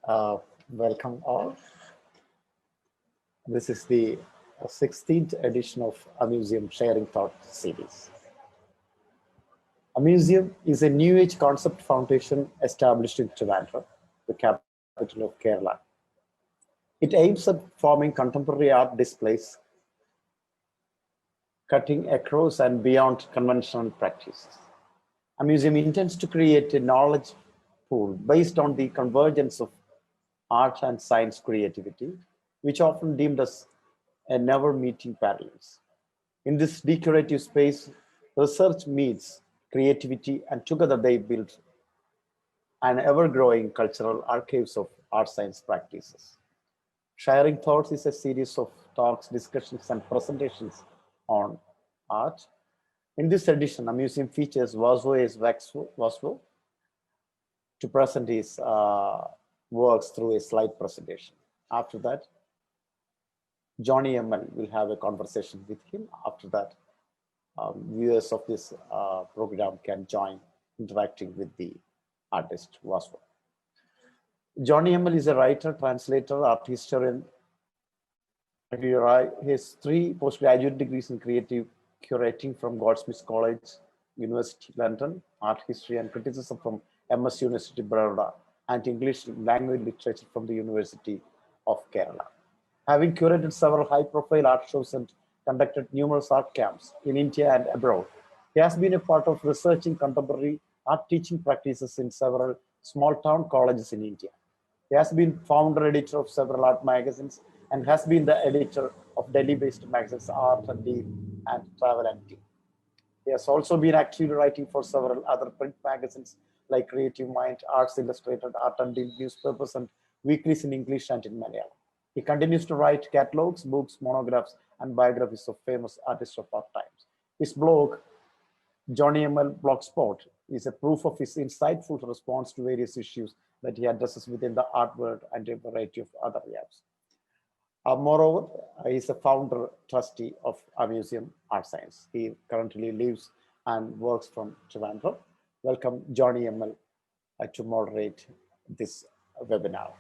Welcome all. This is the 16th edition of Amuseum Sharing Thought series. Amuseum is a new age concept foundation established in Trivandrum, the capital of Kerala. It aims at forming contemporary art displays cutting across and beyond conventional practices. Amuseum intends to create a knowledge pool based on the convergence of art and science creativity, which often deemed as a never-meeting parallels. In this de-curative space, research meets creativity, and together they build an ever-growing cultural archives of art science practices. Sharing Thoughts is a series of talks, discussions, and presentations on art. In this edition, Amuseum features Waswo X Waswo to present his works through a slide presentation. After that, Johny ML will have a conversation with him. After that, viewers of this program can join interacting with the artist Waswo. Johny ML is a writer, translator, art historian. He has 3 postgraduate degrees in creative curating from Goldsmiths College, University London, art history and criticism from MS University Baroda, and English language literature from the University of Kerala. Having curated several high-profile art shows and conducted numerous art camps in India and abroad, he has been a part of researching contemporary art teaching practices in several small-town colleges in India. He has been founder editor of several art magazines and has been the editor of Delhi-based magazines Art and Deal and Travel and Tea. He has also been actively writing for several other print magazines like Creative Mind, Arts Illustrated, Art and Deal newspapers, and weeklies in English and in Malayalam. He continues to write catalogs, books, monographs, and biographies of famous artists of our times. His blog, Johny ML Blogspot, is a proof of his insightful response to various issues that he addresses within the art world and a variety of other areas. Moreover, he is a founder trustee of Amuseum ArtScience. He currently lives and works from Trivandrum. Welcome, Johny ML, to moderate this webinar.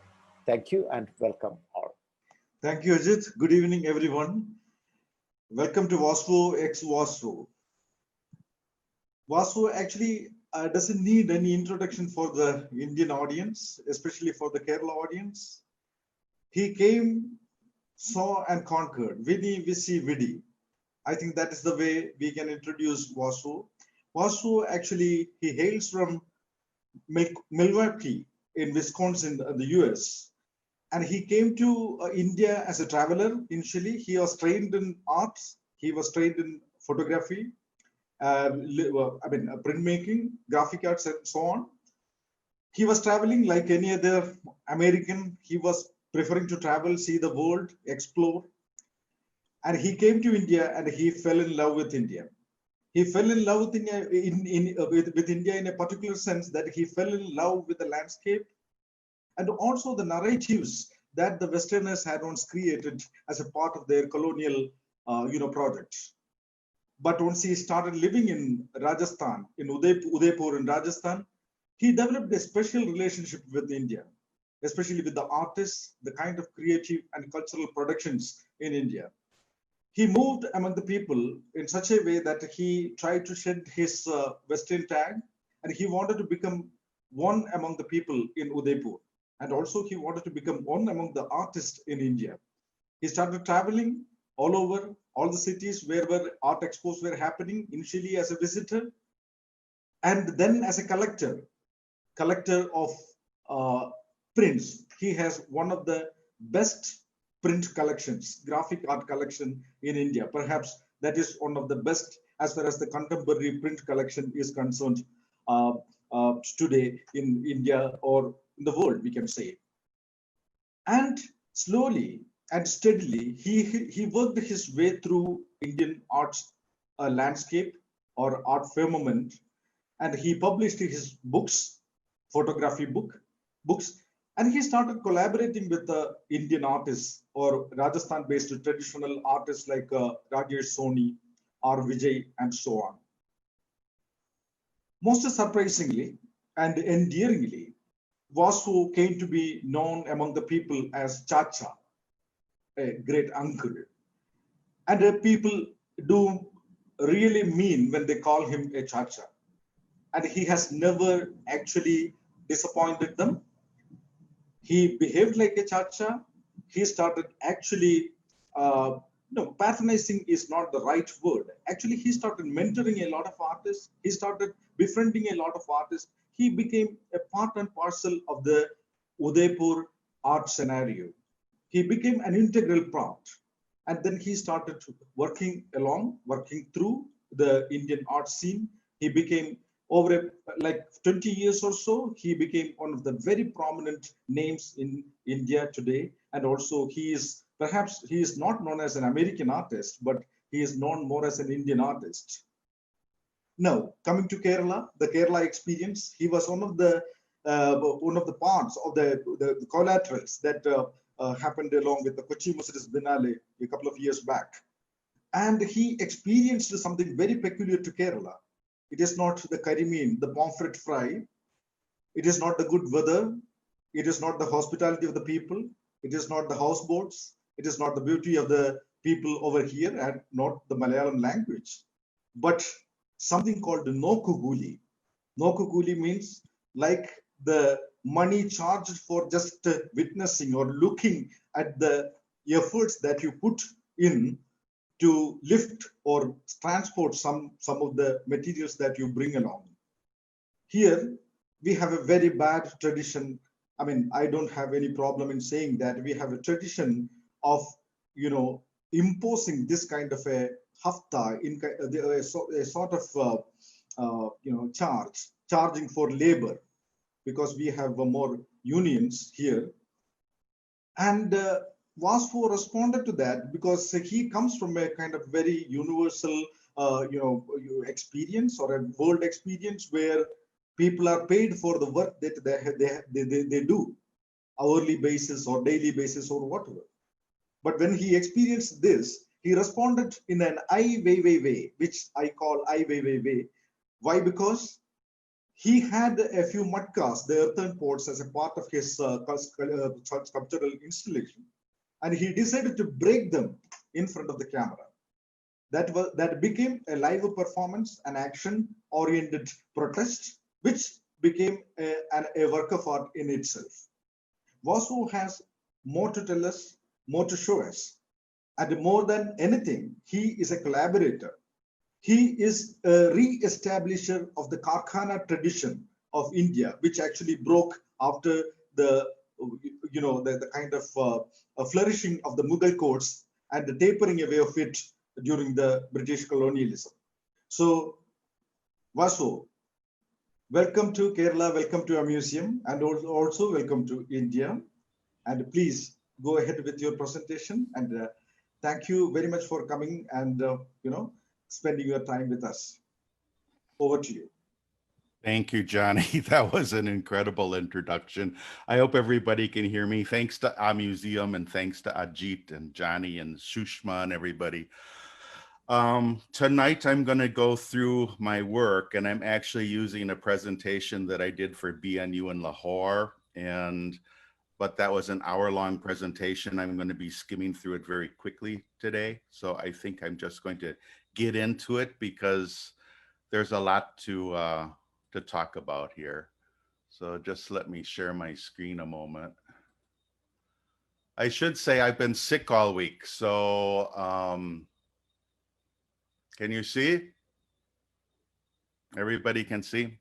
Thank you and welcome all. Thank you, Ajit. Good evening, everyone. Welcome to Waswo X Waswo. Waswo actually doesn't need any introduction for the Indian audience, especially for the Kerala audience. He came, saw and conquered. Vidi, Visi, Vidi. I think that is the way we can introduce Waswo. Waswo actually, he hails from Milwaukee in Wisconsin, the US. And he came to India as a traveler initially. He was trained in art. He was trained in photography, printmaking, graphic arts, and so on. He was traveling like any other American. He was preferring to travel, see the world, explore. And he came to India and he fell in love with India. He fell in love with India in a particular sense that he fell in love with the landscape and also the narratives that the Westerners had once created as a part of their colonial projects. But once he started living in Rajasthan, in Udaipur in Rajasthan, he developed a special relationship with India, especially with the artists, the kind of creative and cultural productions in India. He moved among the people in such a way that he tried to shed his Western tag, and he wanted to become one among the people in Udaipur. And also he wanted to become one among the artists in India. He started traveling all over, all the cities where art expos were happening, initially as a visitor, and then as a collector of prints. He has one of the best print collections, graphic art collection in India. Perhaps that is one of the best as far as the contemporary print collection is concerned today in India or in the world, we can say. And slowly and steadily, he worked his way through Indian arts landscape or art firmament, and he published his books, photography books, and he started collaborating with the Indian artists or Rajasthan-based traditional artists like Rajesh Soni, R. Vijay, and so on. Most surprisingly and endearingly, Waswo came to be known among the people as Chacha, a great uncle. And people do really mean when they call him a Chacha. And he has never actually disappointed them. He behaved like a Chacha. He started actually, no, patronizing is not the right word. Actually, he started mentoring a lot of artists. He started befriending a lot of artists. He became a part and parcel of the Udaipur art scenario. He became an integral part. And then he started working through the Indian art scene. He became like 20 years or so, he became one of the very prominent names in India today. And also perhaps he is not known as an American artist, but he is known more as an Indian artist. Now, coming to Kerala, the Kerala experience, he was one of the parts of the collaterals that happened along with the Kochi Mercedes Biennale a couple of years back. And he experienced something very peculiar to Kerala. It is not the karimeen, the pomfret fry. It is not the good weather. It is not the hospitality of the people. It is not the houseboats. It is not the beauty of the people over here and not the Malayalam language. But something called the nokuguli. Nokuguli means like the money charged for just witnessing or looking at the efforts that you put in to lift or transport some of the materials that you bring along. Here, we have a very bad tradition. I mean, I don't have any problem in saying that we have a tradition of, imposing this kind of a hafta, in a sort of, charging for labor, because we have more unions here. And Waswo responded to that because he comes from a kind of very universal, experience or a world experience where people are paid for the work that they do, hourly basis or daily basis or whatever. But when he experienced this, he responded in an I way, which I call I way. Why? Because he had a few matkas, the earthen pots, as a part of his sculptural installation. And he decided to break them in front of the camera. That became a live performance, an action-oriented protest, which became a work of art in itself. Waswo has more to tell us, more to show us. And more than anything, he is a collaborator. He is a re-establisher of the Karkhana tradition of India, which actually broke after the kind of flourishing of the Mughal courts and the tapering away of it during the British colonialism. So, Waswo, welcome to Kerala, welcome to Amuseum, and also welcome to India. And please go ahead with your presentation. And thank you very much for coming and spending your time with us. Over to you. Thank you, Johnny. That was an incredible introduction. I hope everybody can hear me. Thanks to Amuseum and thanks to Ajit and Johnny and Sushma and everybody. Tonight, I'm going to go through my work, and I'm actually using a presentation that I did for BNU in Lahore. But that was an hour-long presentation. I'm going to be skimming through it very quickly today. So I think I'm just going to get into it because there's a lot to talk about here. So just let me share my screen a moment. I should say I've been sick all week. So can you see? Everybody can see?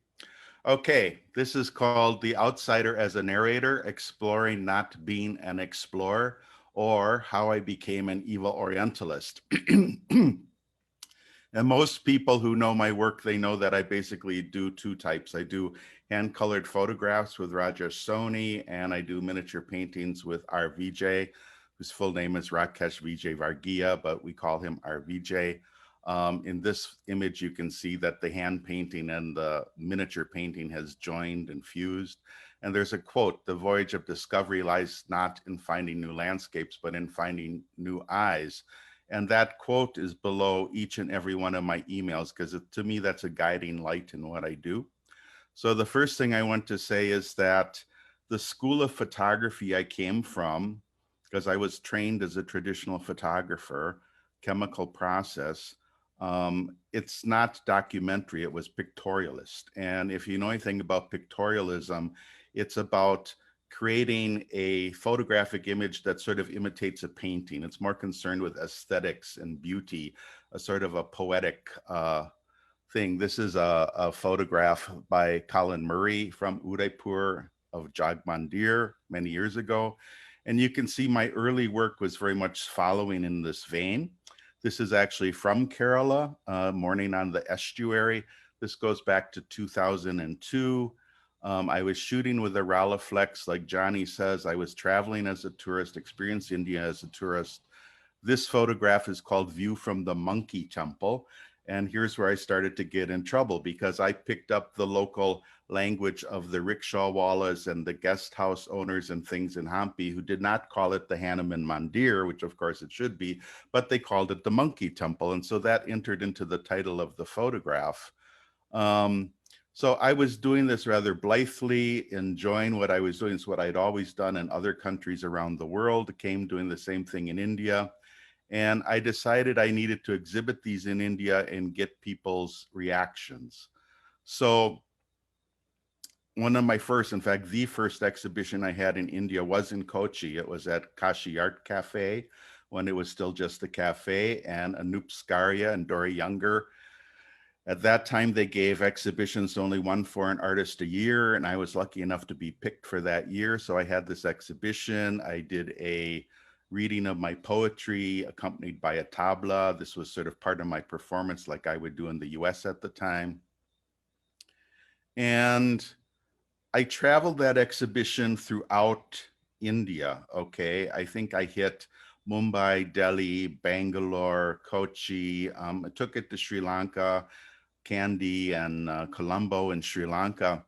Okay, this is called The Outsider as a Narrator, Exploring Not Being an Explorer, or How I Became an Evil Orientalist. And most people who know my work, they know that I basically do two types. I do hand-colored photographs with Rajesh Soni, and I do miniature paintings with RVJ, whose full name is Rakesh Vijay Varghia, but we call him RVJ. In this image, you can see that the hand painting and the miniature painting has joined and fused. And there's a quote, "The voyage of discovery lies not in finding new landscapes, but in finding new eyes." And that quote is below each and every one of my emails, because to me, that's a guiding light in what I do. So the first thing I want to say is that the school of photography I came from, because I was trained as a traditional photographer, chemical process, it's not documentary, it was pictorialist. And if you know anything about pictorialism, it's about creating a photographic image that sort of imitates a painting. It's more concerned with aesthetics and beauty, a sort of a poetic thing. This is a photograph by Colin Murray from Udaipur of Jagmandir many years ago. And you can see my early work was very much following in this vein. This is actually from Kerala, Morning on the Estuary. This goes back to 2002. I was shooting with a Rolleiflex, like Johnny says. I was traveling as a tourist, experienced India as a tourist. This photograph is called View from the Monkey Temple. And here's where I started to get in trouble, because I picked up the local language of the rickshawwallas and the guest house owners and things in Hampi, who did not call it the Hanuman Mandir, which of course it should be, but they called it the Monkey Temple. And so that entered into the title of the photograph. So I was doing this rather blithely, enjoying what I was doing. It's what I'd always done in other countries around the world, came doing the same thing in India. And I decided I needed to exhibit these in India and get people's reactions. So one of my first, in fact, the first exhibition I had in India was in Kochi. It was at Kashi Art Cafe when it was still just a cafe, and Anup Skaria and Dory Younger. At that time, they gave exhibitions to only one foreign artist a year, and I was lucky enough to be picked for that year. So I had this exhibition. I did a reading of my poetry accompanied by a tabla. This was sort of part of my performance like I would do in the US at the time. And I traveled that exhibition throughout India, okay? I think I hit Mumbai, Delhi, Bangalore, Kochi. I took it to Sri Lanka, Kandy and Colombo in Sri Lanka.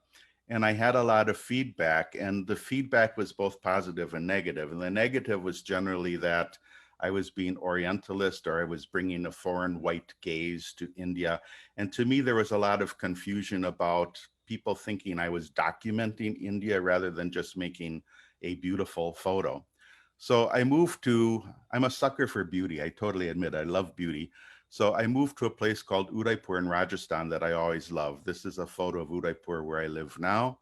And I had a lot of feedback, and the feedback was both positive and negative. And the negative was generally that I was being Orientalist, or I was bringing a foreign white gaze to India. And to me, there was a lot of confusion about people thinking I was documenting India rather than just making a beautiful photo. So I moved to, I'm a sucker for beauty. I totally admit I love beauty. So I moved to a place called Udaipur in Rajasthan that I always loved. This is a photo of Udaipur where I live now.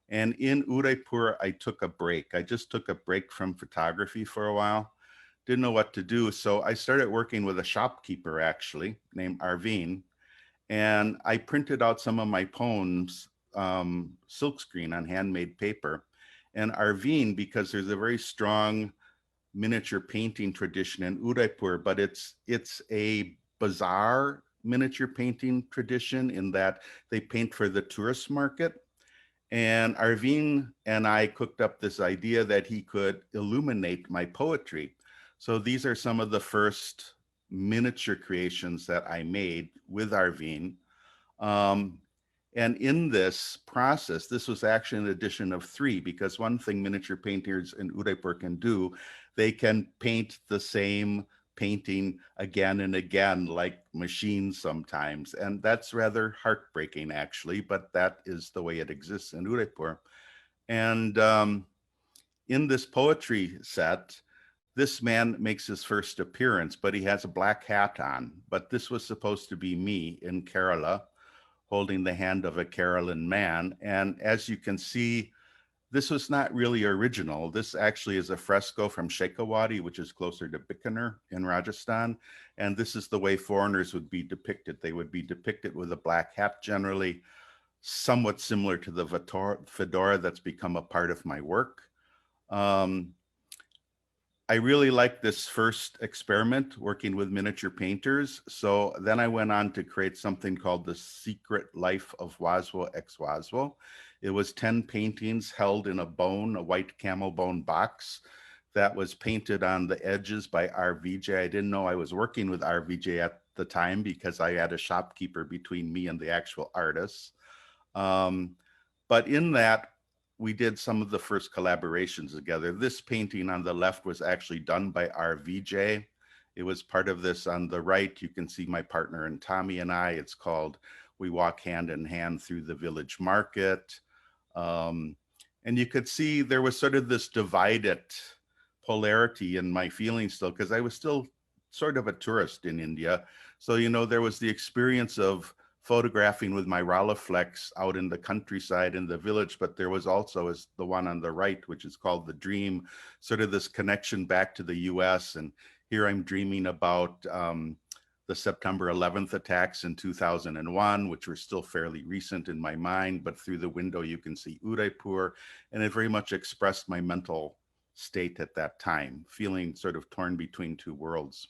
And in Udaipur, I took a break. I just took a break from photography for a while. Didn't know what to do. So I started working with a shopkeeper actually named Arvind. And I printed out some of my poems silkscreen on handmade paper. And Arvind, because there's a very strong miniature painting tradition in Udaipur, but it's a bizarre miniature painting tradition in that they paint for the tourist market. And Arvind and I cooked up this idea that he could illuminate my poetry. So these are some of the first miniature creations that I made with Arvind. And in this process, this was actually an addition of 3, because one thing miniature painters in Udaipur can do, they can paint the same painting again and again, like machines sometimes. And that's rather heartbreaking, actually, but that is the way it exists in Udaipur. And in this poetry set, this man makes his first appearance, but he has a black hat on. But this was supposed to be me in Kerala, holding the hand of a Keralan man. And as you can see, this was not really original. This actually is a fresco from Shekhawati, which is closer to Bikaner in Rajasthan. And this is the way foreigners would be depicted. They would be depicted with a black hat generally, somewhat similar to the fedora that's become a part of my work. I really liked this first experiment working with miniature painters. So then I went on to create something called The Secret Life of Waswo X Waswo. It was 10 paintings held in a bone, a white camel bone box that was painted on the edges by RVJ. I didn't know I was working with RVJ at the time because I had a shopkeeper between me and the actual artists. But in that, we did some of the first collaborations together. This painting on the left was actually done by RVJ. It was part of this. On the right, you can see my partner and Tommy and I. It's called We Walk Hand in Hand Through the Village Market. And you could see there was sort of this divided polarity in my feelings still, because I was still sort of a tourist in India. So, you know, there was the experience of photographing with my Rolleiflex out in the countryside in the village, but there was also, as the one on the right, which is called The Dream, sort of this connection back to the US. And here I'm dreaming about the September 11th attacks in 2001, which were still fairly recent in my mind, but through the window you can see Udaipur, and it very much expressed my mental state at that time, feeling sort of torn between two worlds.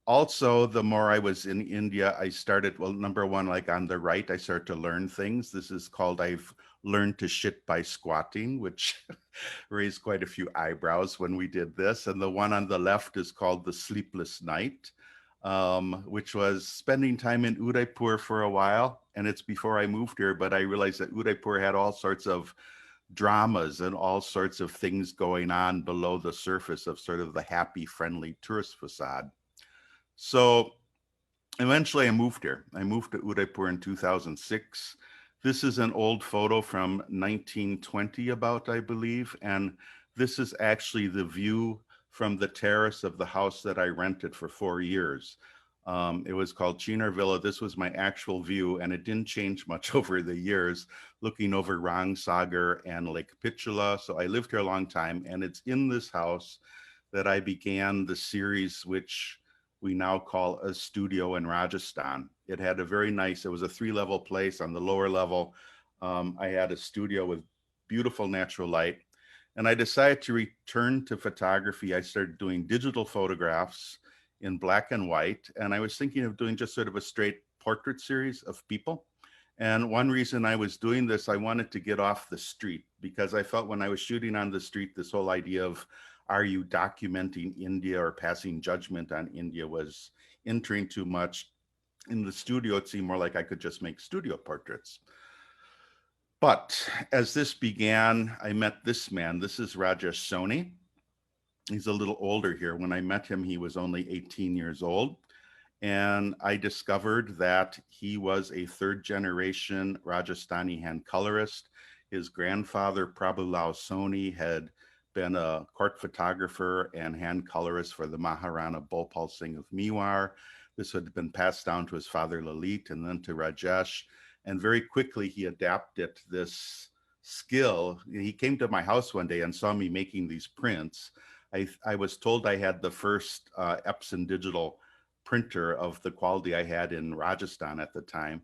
Also, the more I was in India, I started, well, number one, like on the right, I started to learn things. This is called, I've learned to shit by squatting, which raised quite a few eyebrows when we did this. And the one on the left is called The Sleepless Night, which was spending time in Udaipur for a while. And it's before I moved here, but I realized that Udaipur had all sorts of dramas and all sorts of things going on below the surface of sort of the happy, friendly tourist facade. So eventually I moved here. I moved to Udaipur in 2006. This is an old photo from 1920 about, I believe. And this is actually the view from the terrace of the house that I rented for 4 years. It was called Chinar Villa. This was my actual view, and it didn't change much over the years, looking over Rang Sagar and Lake Pichula. So I lived here a long time, and it's in this house that I began the series, which we now call a studio in Rajasthan. It had a very nice, it was a 3-level place. On the lower level, I had a studio with beautiful natural light. And I decided to return to photography. I started doing digital photographs in black and white. And I was thinking of doing just sort of a straight portrait series of people. And one reason I was doing this, I wanted to get off the street, because I felt when I was shooting on the street, this whole idea of, are you documenting India or passing judgment on India, was entering too much. In the studio, it seemed more like I could just make studio portraits. But as this began, I met this man. This is Rajesh Soni. He's a little older here. When I met him, he was only 18 years old. And I discovered that he was a 3rd-generation Rajasthani hand colorist. His grandfather, Prabhulal Soni, had been a court photographer and hand colorist for the Maharana Bhopal Singh of Mewar. This had been passed down to his father Lalit and then to Rajesh. And very quickly he adapted this skill. He came to my house one day and saw me making these prints. I was told I had the first Epson digital printer of the quality I had in Rajasthan at the time.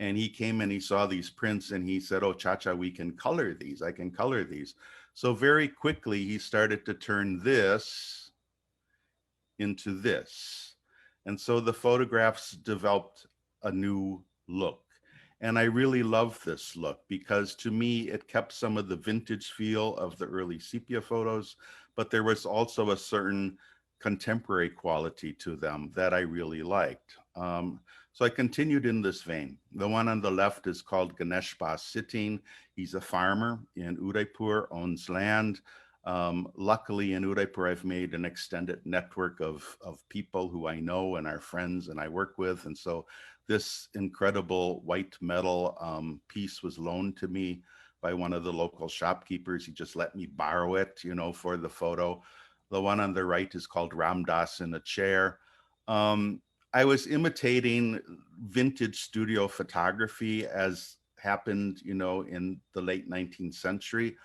And he came and he saw these prints and he said, oh, Chacha, we can color these. I can color these. So very quickly, he started to turn this into this. And so the photographs developed a new look. And I really love this look because to me, it kept some of the vintage feel of the early sepia photos, but there was also a certain contemporary quality to them that I really liked. So I continued in this vein. The one on the left is called Ganesh Bas Sitting. He's a farmer in Udaipur, owns land. Luckily in Udaipur, I've made an extended network of people who I know and are friends and I work with. And so this incredible white metal piece was loaned to me by one of the local shopkeepers. He just let me borrow it, you know, for the photo. The one on the right is called Ramdas in a Chair. I was imitating vintage studio photography as happened, you know, in the late 19th century,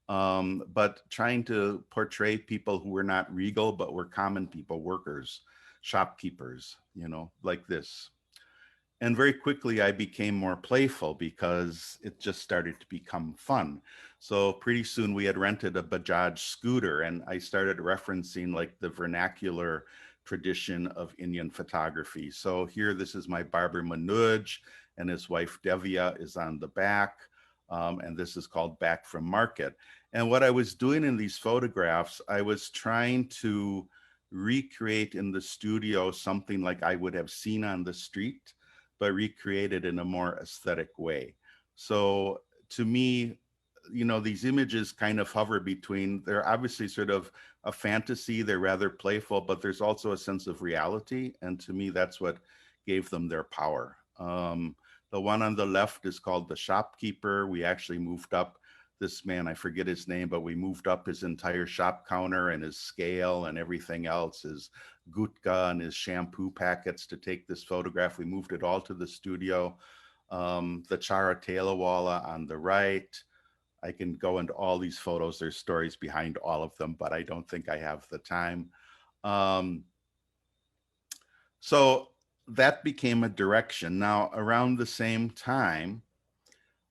but trying to portray people who were not regal, but were common people, workers, shopkeepers, you know, like this. And very quickly I became more playful because it just started to become fun. So pretty soon we had rented a Bajaj scooter and I started referencing like the vernacular tradition of Indian photography. So here, this is my barber Manoj and his wife Devya is on the back. And this is called Back from Market. And what I was doing in these photographs, I was trying to recreate in the studio something like I would have seen on the street, but recreated in a more aesthetic way. So to me, you know, these images kind of hover between, they're obviously sort of a fantasy, they're rather playful, but there's also a sense of reality. And to me, that's what gave them their power. The one on the left is called The Shopkeeper. We actually moved up this man, I forget his name, but we moved up his entire shop counter and his scale and everything else, his gutka and his shampoo packets to take this photograph. We moved it all to the studio. The Charatalawala on the right. I can go into all these photos. There's stories behind all of them, but I don't think I have the time. So that became a direction. Now, around the same time,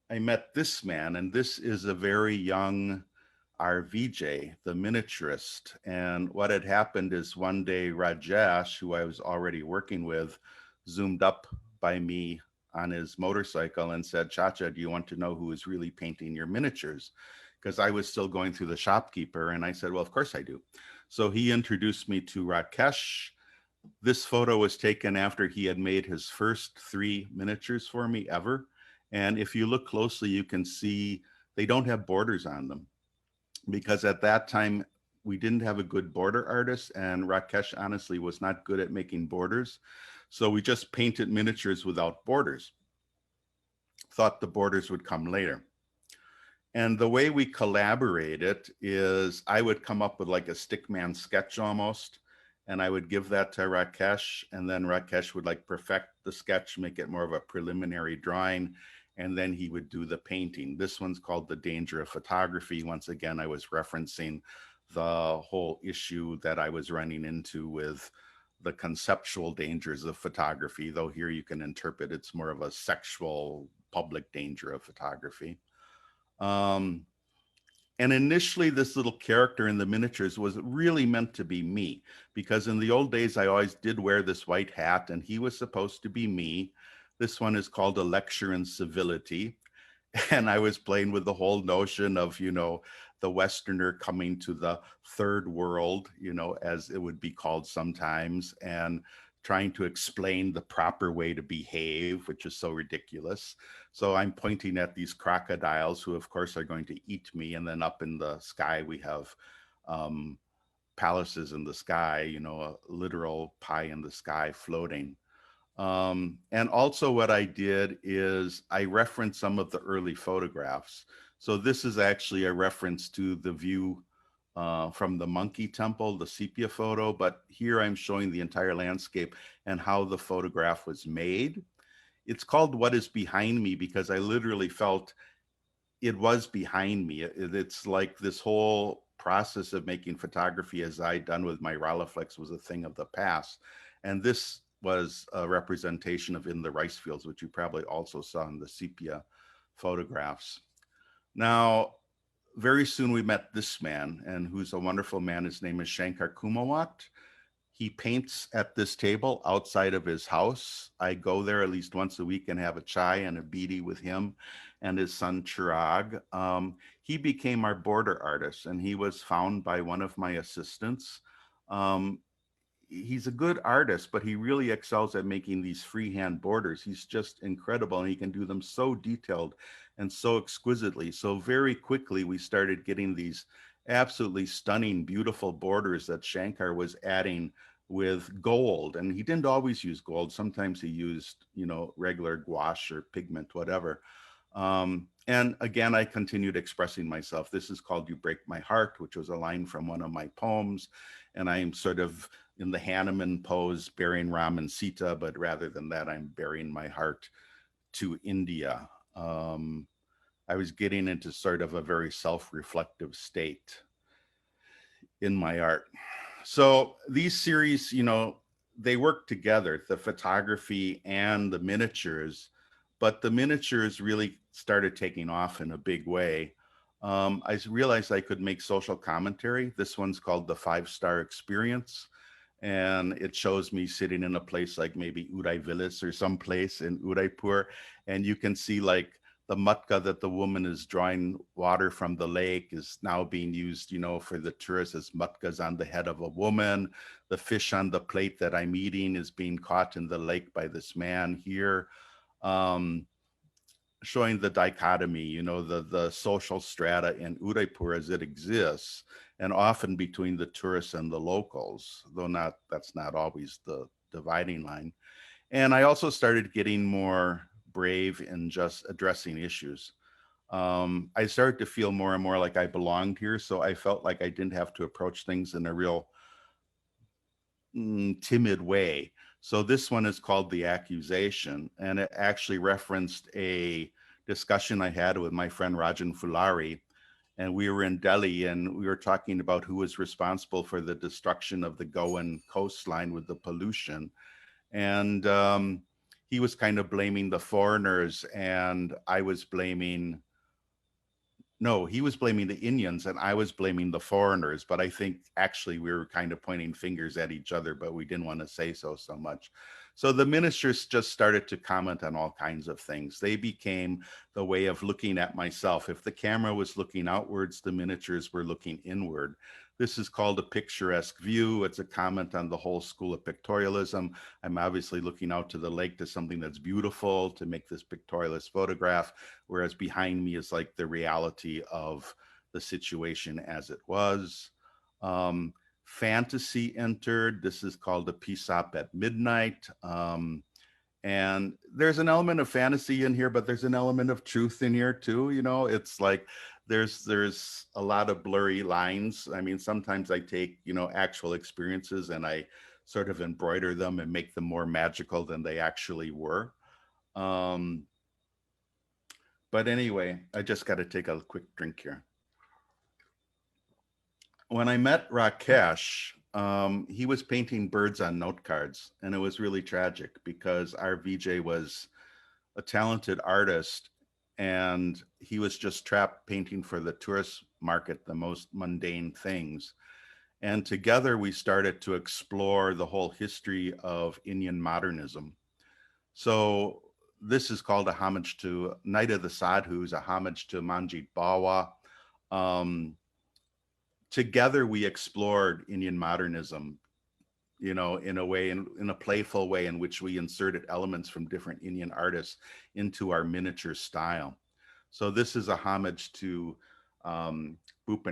I met this man, and this is a very young RVJ, the miniaturist. And what had happened is one day Rajesh, who I was already working with, zoomed up by me on his motorcycle and said, Chacha, do you want to know who is really painting your miniatures? Because I was still going through the shopkeeper. And I said, well, of course I do. So he introduced me to Rakesh. This photo was taken after he had made his first 3 miniatures for me ever. And if you look closely, you can see they don't have borders on them, because at that time we didn't have a good border artist, and Rakesh honestly was not good at making borders. So we just painted miniatures without borders. Thought the borders would come later. And the way we collaborated is I would come up with like a stickman sketch almost, and I would give that to Rakesh, and then Rakesh would like perfect the sketch, make it more of a preliminary drawing, and then he would do the painting. This one's called The Danger of Photography. Once again, I was referencing the whole issue that I was running into with the conceptual dangers of photography, though here you can interpret it's more of a sexual public danger of photography. And initially, this little character in the miniatures was really meant to be me, because in the old days, I always did wear this white hat, and he was supposed to be me. This one is called A Lecture in Civility. And I was playing with the whole notion of, you know, the Westerner coming to the third world, you know, as it would be called sometimes, and trying to explain the proper way to behave, which is so ridiculous. So I'm pointing at these crocodiles who, of course, are going to eat me. And then up in the sky, we have palaces in the sky, you know, a literal pie in the sky floating. And also what I did is I referenced some of the early photographs. So this is actually a reference to the view from the monkey temple, the sepia photo, but here I'm showing the entire landscape and how the photograph was made. It's called What is Behind Me because I literally felt it was behind me. It's like this whole process of making photography as I'd done with my Rolleiflex was a thing of the past. And this was a representation of In the Rice Fields, which you probably also saw in the sepia photographs. Now, very soon we met this man, and who's a wonderful man. His name is Shankar Kumawat. He paints at this table outside of his house. I go there at least once a week and have a chai and a beedi with him and his son Chirag. He became our border artist, and he was found by one of my assistants. He's a good artist, but he really excels at making these freehand borders. He's just incredible, and he can do them so detailed and so exquisitely. So very quickly, we started getting these absolutely stunning, beautiful borders that Shankar was adding with gold. And he didn't always use gold. Sometimes he used, you know, regular gouache or pigment, whatever. And again, I continued expressing myself. This is called You Break My Heart, which was a line from one of my poems. And I'm sort of in the Hanuman pose, burying Ram and Sita, but rather than that, I'm burying my heart to India. I was getting into sort of a very self-reflective state in my art. So these series, you know, they work together, the photography and the miniatures, but the miniatures really started taking off in a big way. I realized I could make social commentary. This one's called The 5-Star Experience. And it shows me sitting in a place like maybe Uday Villas or someplace in Udaipur. And you can see like the matka that the woman is drawing water from the lake is now being used, you know, for the tourists as matkas on the head of a woman. The fish on the plate that I'm eating is being caught in the lake by this man here. Showing the dichotomy, you know, the social strata in Udaipur as it exists, and often between the tourists and the locals, though that's not always the dividing line. And I also started getting more brave in just addressing issues. I started to feel more and more like I belonged here. So I felt like I didn't have to approach things in a real timid way. So this one is called The Accusation, and it actually referenced a discussion I had with my friend Rajan Fulari. And we were in Delhi and we were talking about who was responsible for the destruction of the Goan coastline with the pollution. And he was kind of blaming the foreigners, and I was blaming, no, he was blaming the Indians and I was blaming the foreigners. But I think actually we were kind of pointing fingers at each other, but we didn't want to say so much. So the ministers just started to comment on all kinds of things. They became the way of looking at myself. If the camera was looking outwards, the miniatures were looking inward. This is called a picturesque view. It's a comment on the whole school of pictorialism. I'm obviously looking out to the lake to something that's beautiful to make this pictorialist photograph, whereas behind me is like the reality of the situation as it was. Fantasy entered. This is called a Peace Up at Midnight. And there's an element of fantasy in here, but there's an element of truth in here too. You know, it's like there's a lot of blurry lines. I mean, sometimes I take, you know, actual experiences and I sort of embroider them and make them more magical than they actually were. But anyway, I just got to take a quick drink here. When I met Rakesh, he was painting birds on note cards, and it was really tragic because our VJ was a talented artist and he was just trapped painting for the tourist market, the most mundane things. And together we started to explore the whole history of Indian modernism. So this is called a homage to Night of the Sadhus, a homage to Manjit Bawa. Together we explored Indian modernism, you know, in a way, in a playful way in which we inserted elements from different Indian artists into our miniature style. So this is a homage to Bhupen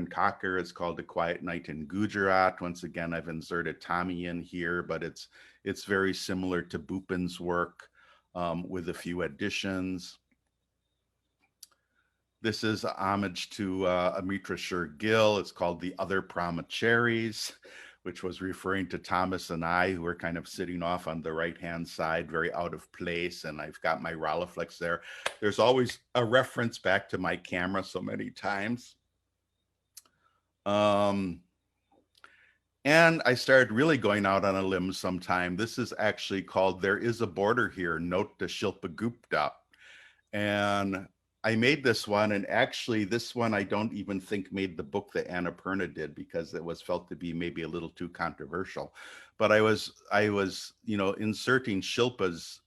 Kakar. It's called A Quiet Night in Gujarat. Once again, I've inserted Tommy in here, but it's very similar to Bhupen's work with a few additions. This is a homage to Amrita Gill. It's called The Other Brahmacharis, which was referring to Thomas and I, who were kind of sitting off on the right-hand side, very out of place. And I've got my Rolleiflex there. There's always a reference back to my camera so many times. And I started really going out on a limb sometime. This is actually called There Is a Border Here, Note to Shilpa Gupta. And I made this one, and actually this one I don't even think made the book that Annapurna did because it was felt to be maybe a little too controversial. But I was, you know, inserting Shilpa's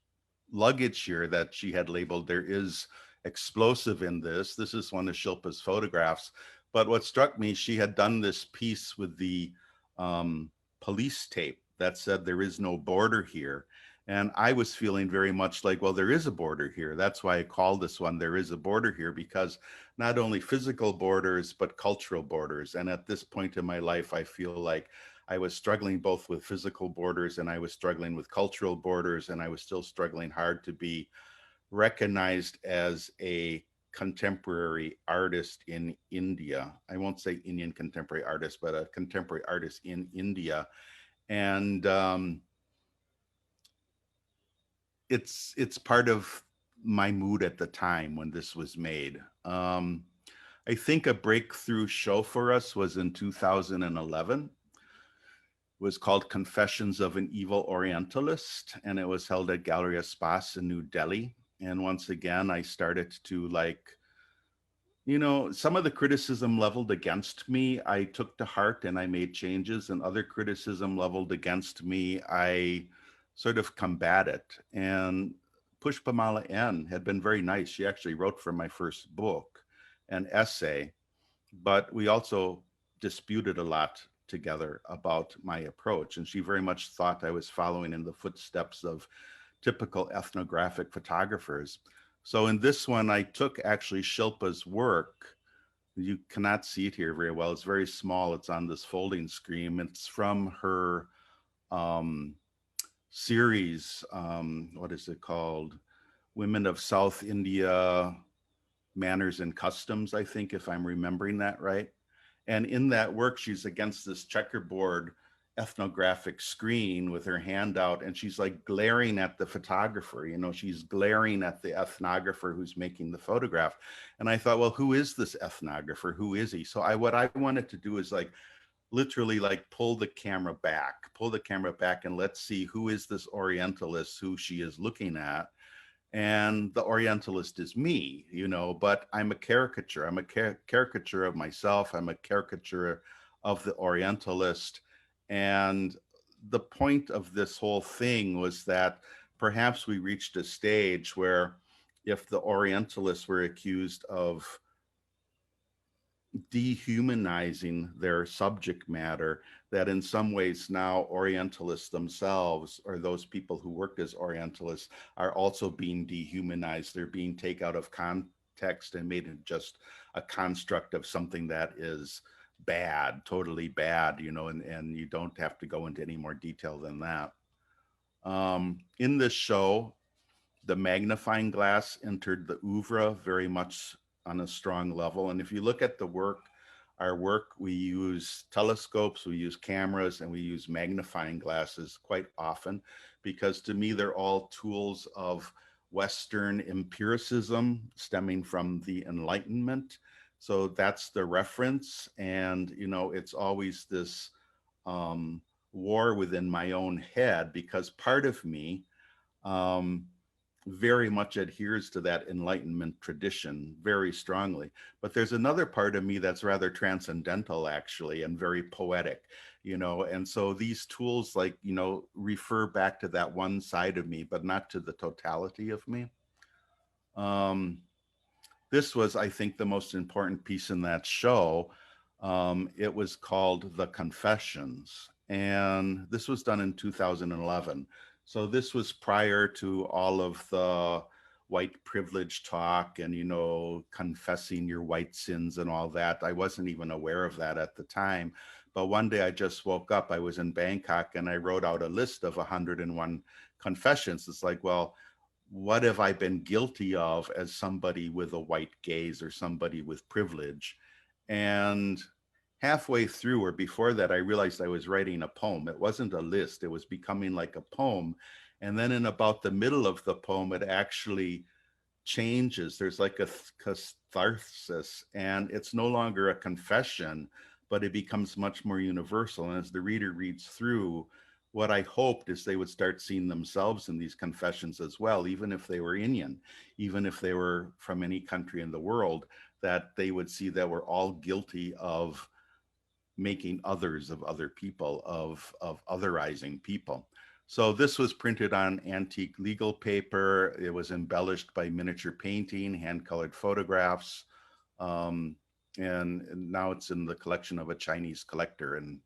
luggage here that she had labeled There Is Explosive in this. This is one of Shilpa's photographs. But what struck me, she had done this piece with the police tape that said there is no border here. And I was feeling very much like, well, there is a border here. That's why I called this one There Is a Border Here, because not only physical borders, but cultural borders. And at this point in my life, I feel like I was struggling both with physical borders and I was struggling with cultural borders, and I was still struggling hard to be recognized as a contemporary artist in India. I won't say Indian contemporary artist, but a contemporary artist in India. And it's part of my mood at the time when this was made. I think a breakthrough show for us was in 2011. It was called Confessions of an Evil Orientalist, and it was held at Gallery Espace in New Delhi. And once again, I started to, like, you know, some of the criticism leveled against me, I took to heart and I made changes, and other criticism leveled against me, I sort of combated. And Pushpamala N had been very nice. She actually wrote for my first book an essay, but we also disputed a lot together about my approach. And she very much thought I was following in the footsteps of typical ethnographic photographers. So in this one, I took actually Shilpa's work. You cannot see it here very well. It's very small. It's on this folding screen. It's from her series, what is it called? Women of South India, Manners and Customs, I think, if I'm remembering that right. And in that work, she's against this checkerboard ethnographic screen with her hand out, and she's like glaring at the photographer, you know, she's glaring at the ethnographer who's making the photograph. And I thought, well, who is this ethnographer? Who is he? So what I wanted to do is like literally like pull the camera back and let's see who is this Orientalist who she is looking at. And the Orientalist is me, you know, but I'm a caricature. I'm a caricature of myself. I'm a caricature of the Orientalist. And the point of this whole thing was that perhaps we reached a stage where if the Orientalists were accused of dehumanizing their subject matter, that in some ways now Orientalists themselves, or those people who work as Orientalists, are also being dehumanized. They're being taken out of context and made it just a construct of something that is bad, totally bad, you know, and you don't have to go into any more detail than that. In this show, the magnifying glass entered the oeuvre very much on a strong level. And if you look at the work, our work, we use telescopes, we use cameras, and we use magnifying glasses quite often, because to me, they're all tools of Western empiricism stemming from the Enlightenment. So that's the reference. And, you know, it's always this war within my own head, because part of me, very much adheres to that Enlightenment tradition very strongly. But there's another part of me that's rather transcendental, actually, and very poetic, you know, and so these tools, like, you know, refer back to that one side of me, but not to the totality of me. This was, I think, the most important piece in that show. It was called The Confessions, and this was done in 2011. So this was prior to all of the white privilege talk and, you know, confessing your white sins and all that. I wasn't even aware of that at the time. But one day I just woke up, I was in Bangkok, and I wrote out a list of 101 confessions. It's like, well, what have I been guilty of as somebody with a white gaze or somebody with privilege? And halfway through, or before that, I realized I was writing a poem. It wasn't a list, it was becoming like a poem. And then in about the middle of the poem, it actually changes. There's like a catharsis, and it's no longer a confession, but it becomes much more universal. And as the reader reads through, what I hoped is they would start seeing themselves in these confessions as well, even if they were Indian, even if they were from any country in the world, that they would see that we're all guilty of making others of other people, of otherizing people. So this was printed on antique legal paper. It was embellished by miniature painting, hand-colored photographs, and now it's in the collection of a Chinese collector, and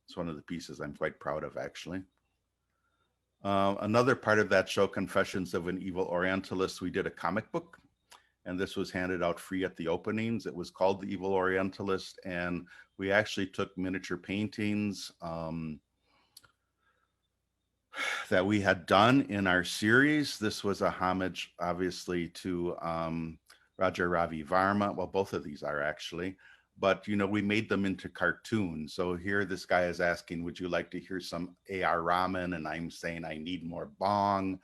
it's one of the pieces I'm quite proud of, actually. Another part of that show, Confessions of an Evil Orientalist, we did a comic book, and this was handed out free at the openings. It was called The Evil Orientalist, and we actually took miniature paintings that we had done in our series. This was a homage, obviously, to Raja Ravi Varma. Well, both of these are actually, but, you know, we made them into cartoons. So here this guy is asking, would you like to hear some A.R. Rahman? And I'm saying, I need more bong.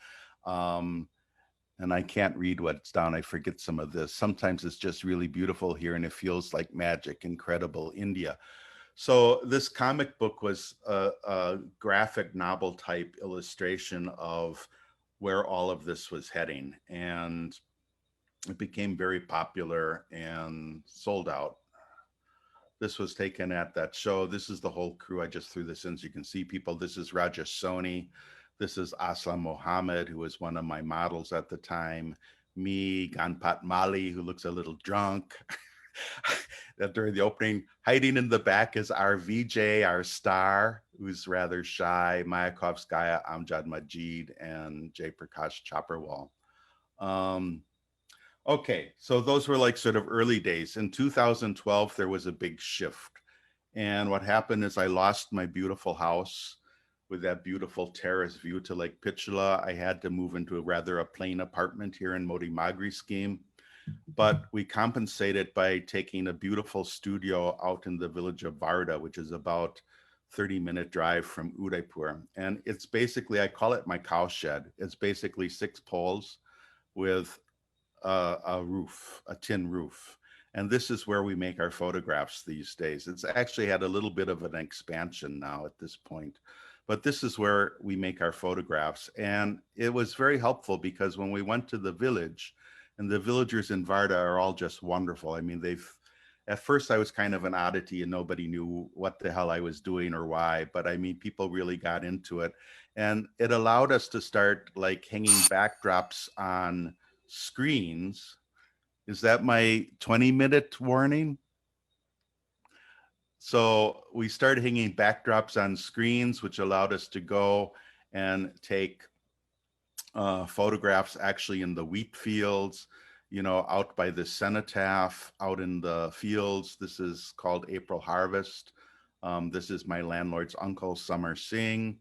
And I can't read what's down. I forget some of this. Sometimes it's just really beautiful here and it feels like magic, incredible India. So this comic book was a graphic novel type illustration of where all of this was heading. And it became very popular and sold out. This was taken at that show. This is the whole crew. I just threw this in so you can see people. This is Rajesh Soni. This is Aslam Mohammed, who was one of my models at the time. Me, Ganpat Mali, who looks a little drunk. During the opening, hiding in the back is our VJ, our star, who's rather shy, Mayakovskaya, Amjad Majid, and Jay Prakash Chaparwal. Okay, so those were like sort of early days. In 2012, there was a big shift. And what happened is I lost my beautiful house with that beautiful terrace view to Lake Pichula. I had to move into a rather plain apartment here in Moti Magri scheme. but we compensate it by taking a beautiful studio out in the village of Varda, which is about 30-minute drive from Udaipur. And it's basically, I call it my cow shed. It's basically 6 poles with a roof, a tin roof. And this is where we make our photographs these days. It's actually had a little bit of an expansion now at this point, but this is where we make our photographs. And it was very helpful because when we went to the village, and the villagers in Varda are all just wonderful. I mean, at first I was kind of an oddity and nobody knew what the hell I was doing or why, but I mean, people really got into it. And it allowed us to start like hanging backdrops on screens. Is that my 20-minute warning? So we started hanging backdrops on screens, which allowed us to go and take photographs actually in the wheat fields, you know, out by the cenotaph, out in the fields. This is called April Harvest. This is my landlord's uncle, Summer Singh.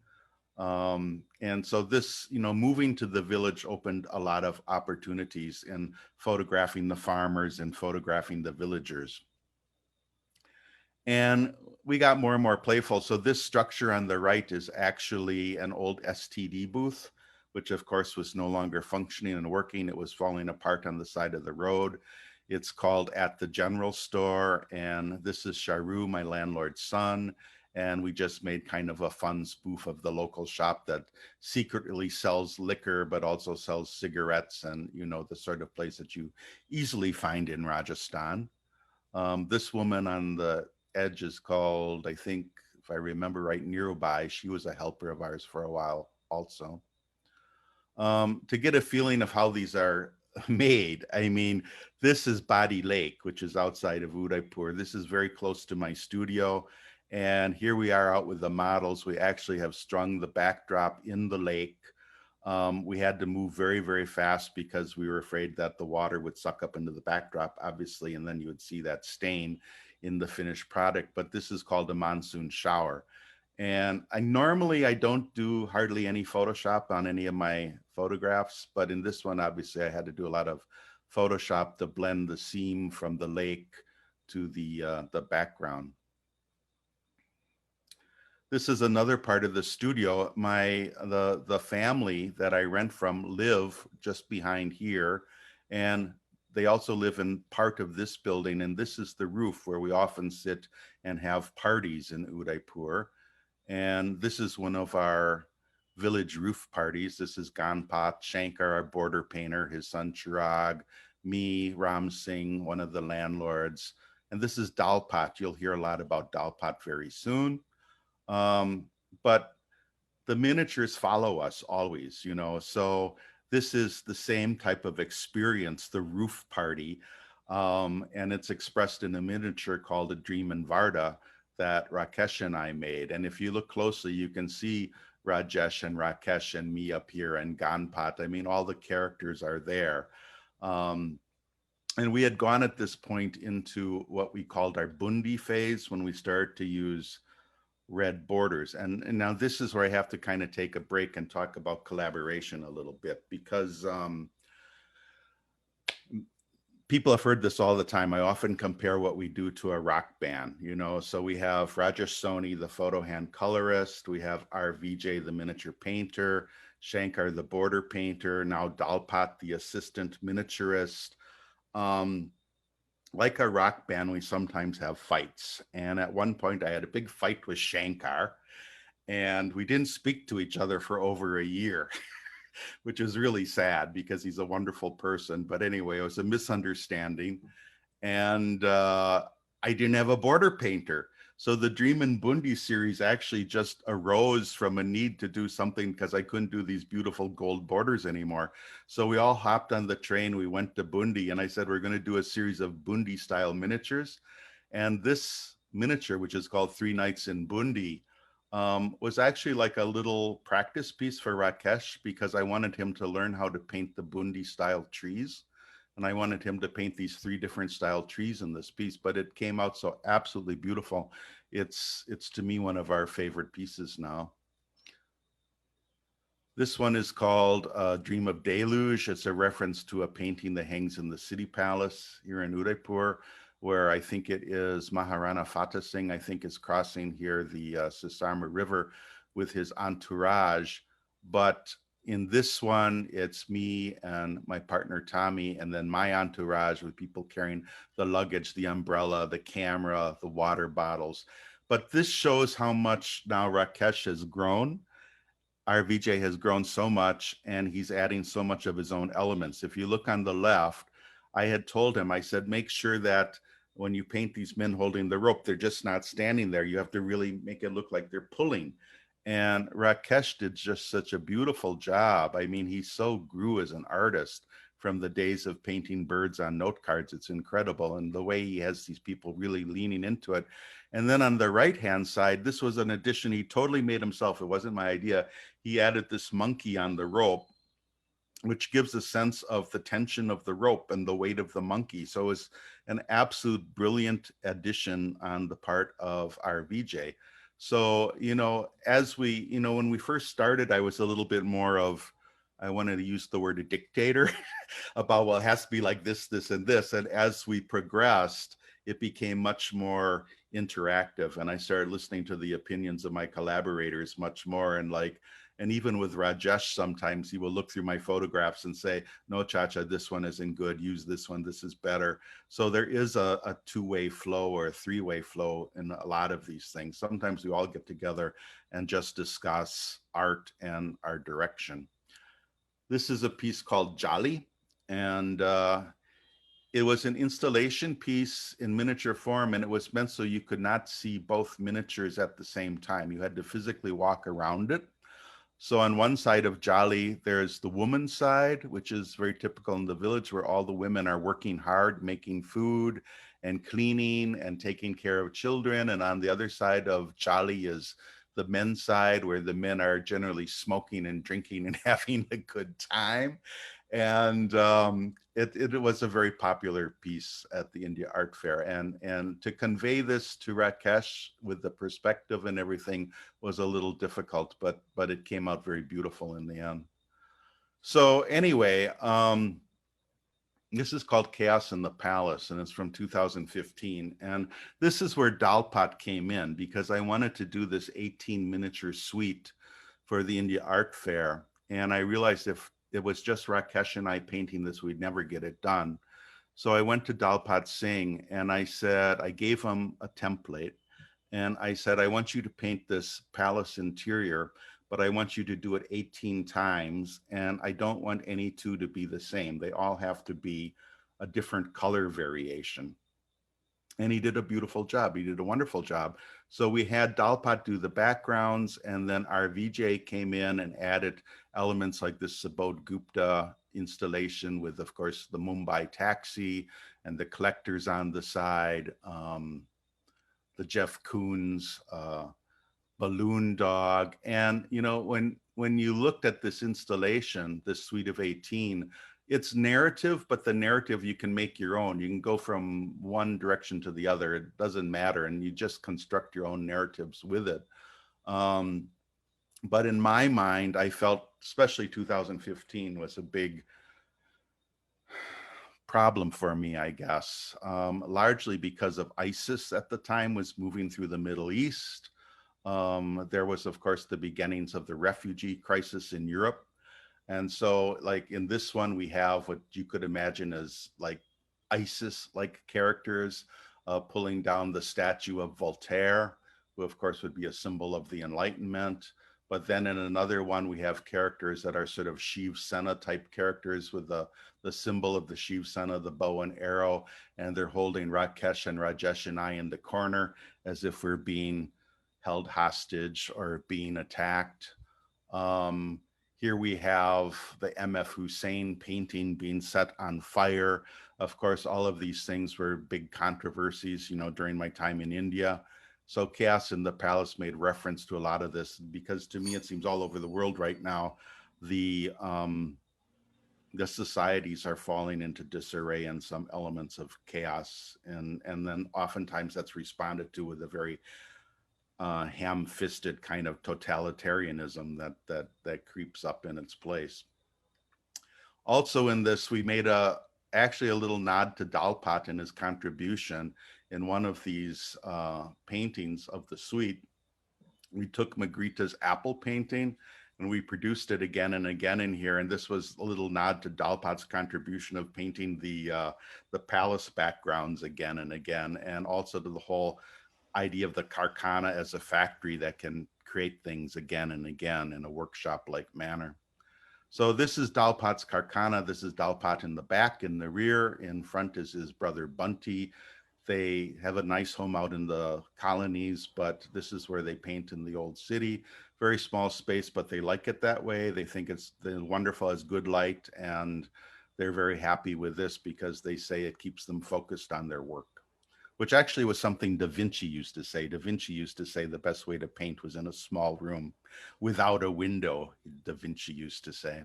And so this, you know, moving to the village opened a lot of opportunities in photographing the farmers and photographing the villagers. And we got more and more playful. So this structure on the right is actually an old STD booth, which of course was no longer functioning and working. It was falling apart on the side of the road. It's called At the General Store. And this is Sharu, my landlord's son. And we just made kind of a fun spoof of the local shop that secretly sells liquor, but also sells cigarettes and, you know, the sort of place that you easily find in Rajasthan. This woman on the edge is called, I think, if I remember right, Nearby. She was a helper of ours for a while also. To get a feeling of how these are made, I mean, this is Badi Lake, which is outside of Udaipur. This is very close to my studio. And here we are out with the models. We actually have strung the backdrop in the lake. We had to move very, very fast because we were afraid that the water would suck up into the backdrop, obviously, and then you would see that stain in the finished product. But this is called a monsoon shower. And I don't do hardly any Photoshop on any of my photographs, but in this one, obviously, I had to do a lot of Photoshop to blend the seam from the lake to the background. This is another part of the studio. The family that I rent from live just behind here, and they also live in part of this building. And this is the roof where we often sit and have parties in Udaipur. And this is one of our village roof parties. This is Ganpat, Shankar, our border painter, his son Chirag, me, Ram Singh, one of the landlords. And this is Dalpat. You'll hear a lot about Dalpat very soon. But the miniatures follow us always, you know, so this is the same type of experience, the roof party, and it's expressed in a miniature called A Dream in Varda that Rakesh and I made. And if you look closely, you can see Rajesh and Rakesh and me up here and Ganpat. I mean, all the characters are there. And we had gone at this point into what we called our Bundi phase when we started to use red borders. And now this is where I have to kind of take a break and talk about collaboration a little bit, because people have heard this all the time. I often compare what we do to a rock band, you know. So we have Rajesh Soni, the photo hand colorist. We have our VJ, the miniature painter. Shankar, the border painter. Now Dalpat, the assistant miniaturist. Like a rock band, we sometimes have fights. And at one point I had a big fight with Shankar, and we didn't speak to each other for over a year, which is really sad because he's a wonderful person. But anyway, it was a misunderstanding. And I didn't have a border painter. So the Dream in Bundi series actually just arose from a need to do something because I couldn't do these beautiful gold borders anymore. So we all hopped on the train, we went to Bundi, and I said, we're going to do a series of Bundi style miniatures. And this miniature, which is called 3 Nights in Bundi, was actually like a little practice piece for Rakesh, because I wanted him to learn how to paint the Bundi style trees. And I wanted him to paint these 3 different style trees in this piece, but it came out so absolutely beautiful. It's to me one of our favorite pieces now. This one is called Dream of Deluge. It's a reference to a painting that hangs in the city palace here in Udaipur, where I think it is Maharana Fateh Singh, I think, is crossing here the Sisarma River with his entourage. But in this one, it's me and my partner Tommy, and then my entourage with people carrying the luggage, the umbrella, the camera, the water bottles. But this shows how much now Rakesh has grown. Our VJ has grown so much, and he's adding so much of his own elements. If you look on the left, I had told him, I said, make sure that when you paint these men holding the rope, they're just not standing there. You have to really make it look like they're pulling. And Rakesh did just such a beautiful job. I mean, he so grew as an artist from the days of painting birds on note cards. It's incredible. And the way he has these people really leaning into it. And then on the right-hand side, this was an addition he totally made himself. It wasn't my idea. He added this monkey on the rope, which gives a sense of the tension of the rope and the weight of the monkey. So it's an absolute brilliant addition on the part of our VJ. So, you know, as we, you know, when we first started, I was a little bit more of, I wanted to use the word a dictator about, well, it has to be like this, this, and this. And as we progressed, it became much more interactive. And I started listening to the opinions of my collaborators much more. And like, and even with Rajesh, sometimes he will look through my photographs and say, no, Chacha, this one isn't good. Use this one. This is better. So there is a two-way flow or a three-way flow in a lot of these things. Sometimes we all get together and just discuss art and our direction. This is a piece called Jali, and it was an installation piece in miniature form, and it was meant so you could not see both miniatures at the same time. You had to physically walk around it. So on one side of Jali, there's the woman's side, which is very typical in the village where all the women are working hard, making food and cleaning and taking care of children. And on the other side of Jali is the men's side, where the men are generally smoking and drinking and having a good time. And it was a very popular piece at the India Art Fair. And to convey this to Rakesh with the perspective and everything was a little difficult, but it came out very beautiful in the end. So anyway, this is called Chaos in the Palace, and it's from 2015. And this is where Dalpat came in, because I wanted to do this 18 miniature suite for the India Art Fair. And I realized if it was just Rakesh and I painting this, we'd never get it done. So I went to Dalpat Singh and I said, I gave him a template and I said, I want you to paint this palace interior, but I want you to do it 18 times. And I don't want any two to be the same. They all have to be a different color variation. And he did a beautiful job. He did a wonderful job. So we had Dalpat do the backgrounds, and then our VJ came in and added elements like this Subodh Gupta installation with, of course, the Mumbai taxi and the collectors on the side, the Jeff Koons balloon dog. And, you know, when you looked at this installation, this suite of 18, it's narrative, but the narrative you can make your own. You can go from one direction to the other. It doesn't matter. And you just construct your own narratives with it. But in my mind, I felt, especially 2015 was a big problem for me, I guess, largely because of ISIS at the time was moving through the Middle East. There was, of course, the beginnings of the refugee crisis in Europe. And so like in this one, we have what you could imagine as like ISIS-like characters pulling down the statue of Voltaire, who of course would be a symbol of the Enlightenment. But then in another one, we have characters that are sort of Shiv Sena type characters with the symbol of the Shiv Sena, the bow and arrow, and they're holding Rakesh and Rajesh and I in the corner as if we're being held hostage or being attacked. Here we have the MF Hussein painting being set on fire. Of course, all of these things were big controversies, you know, during my time in India. So Chaos in the Palace made reference to a lot of this, because to me, it seems all over the world right now, the societies are falling into disarray and some elements of chaos. And then oftentimes that's responded to with a very ham-fisted kind of totalitarianism that creeps up in its place. Also in this, we made actually a little nod to Dalpat in his contribution in one of these paintings of the suite. We took Magritte's apple painting and we produced it again and again in here. And this was a little nod to Dalpat's contribution of painting the palace backgrounds again and again, and also to the whole idea of the Carcana as a factory that can create things again and again in a workshop-like manner. So this is Dalpat's Carcana. This is Dalpat in the back. In the rear, in front is his brother Bunty. They have a nice home out in the colonies, but this is where they paint in the old city. Very small space, but they like it that way. They think it's wonderful, as good light, and they're very happy with this because they say it keeps them focused on their work, which actually was something Da Vinci used to say. Da Vinci used to say the best way to paint was in a small room without a window, Da Vinci used to say.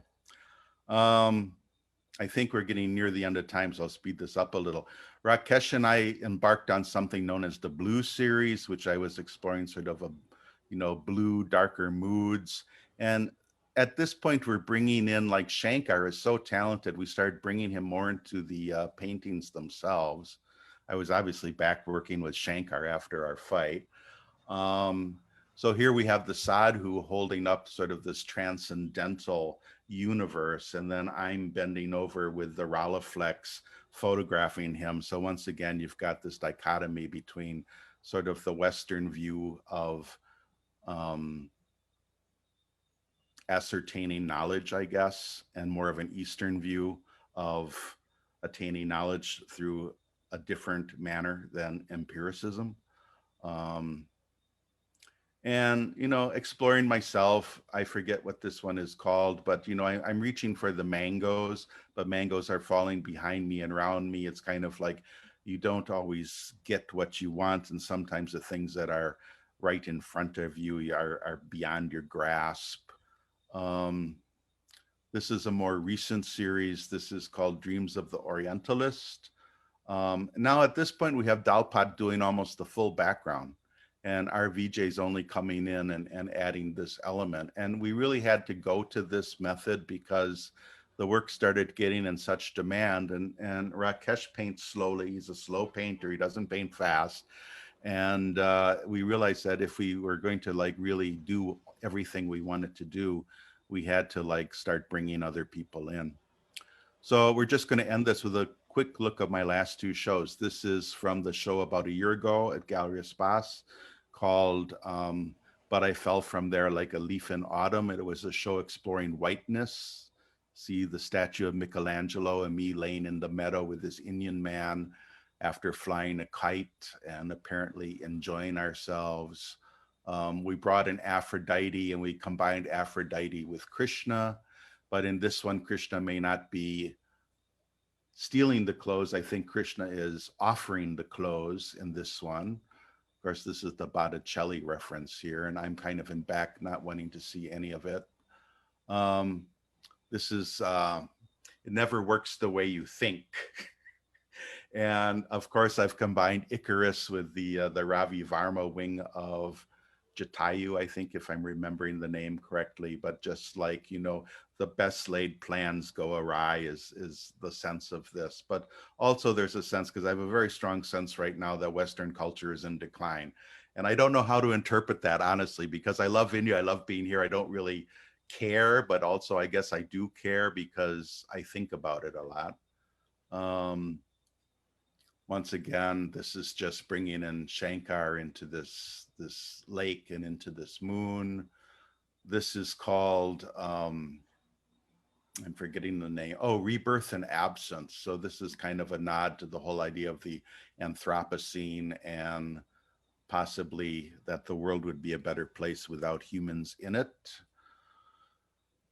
I think we're getting near the end of time, so I'll speed this up a little. Rakesh and I embarked on something known as the Blue series, which I was exploring sort of a, blue, darker moods. And at this point, we're bringing in, like, Shankar is so talented, we started bringing him more into the paintings themselves. I was obviously back working with Shankar after our fight. So here we have the sadhu holding up sort of this transcendental universe, and then I'm bending over with the Rolleiflex photographing him. So once again, you've got this dichotomy between sort of the Western view of ascertaining knowledge, I guess, and more of an Eastern view of attaining knowledge through a different manner than empiricism. And, exploring myself, I forget what this one is called, but, I'm reaching for the mangoes, but mangoes are falling behind me and around me. It's kind of like you don't always get what you want. And sometimes the things that are right in front of you are beyond your grasp. This is a more recent series. This is called Dreams of the Orientalist. Now at this point, we have Dalpat doing almost the full background, and our VJ's only coming in and adding this element. And we really had to go to this method because the work started getting in such demand, and Rakesh paints slowly. He's a slow painter. He doesn't paint fast. And we realized that if we were going to really do everything we wanted to do, we had to start bringing other people in. So we're just going to end this with a quick look of my last two shows. This is from the show about a year ago at Gallery Espace called But I Fell From There Like a Leaf in Autumn. It was a show exploring whiteness. See the statue of Michelangelo and me laying in the meadow with this Indian man after flying a kite and apparently enjoying ourselves. We brought in Aphrodite and we combined Aphrodite with Krishna. But in this one, Krishna may not be stealing the clothes. I think Krishna is offering the clothes in this one. Of course, this is the Botticelli reference here, and I'm kind of in back not wanting to see any of it. This is, it never works the way you think. And of course, I've combined Icarus with the Ravi Varma wing of Jatayu, I think, if I'm remembering the name correctly, but just the best laid plans go awry is the sense of this. But also there's a sense, because I have a very strong sense right now that Western culture is in decline. And I don't know how to interpret that, honestly, because I love India. I love being here. I don't really care, but also I guess I do care because I think about it a lot. Once again, this is just bringing in Shankar into this lake and into this moon. This is called, I'm forgetting the name. Oh, Rebirth and Absence. So this is kind of a nod to the whole idea of the Anthropocene and possibly that the world would be a better place without humans in it.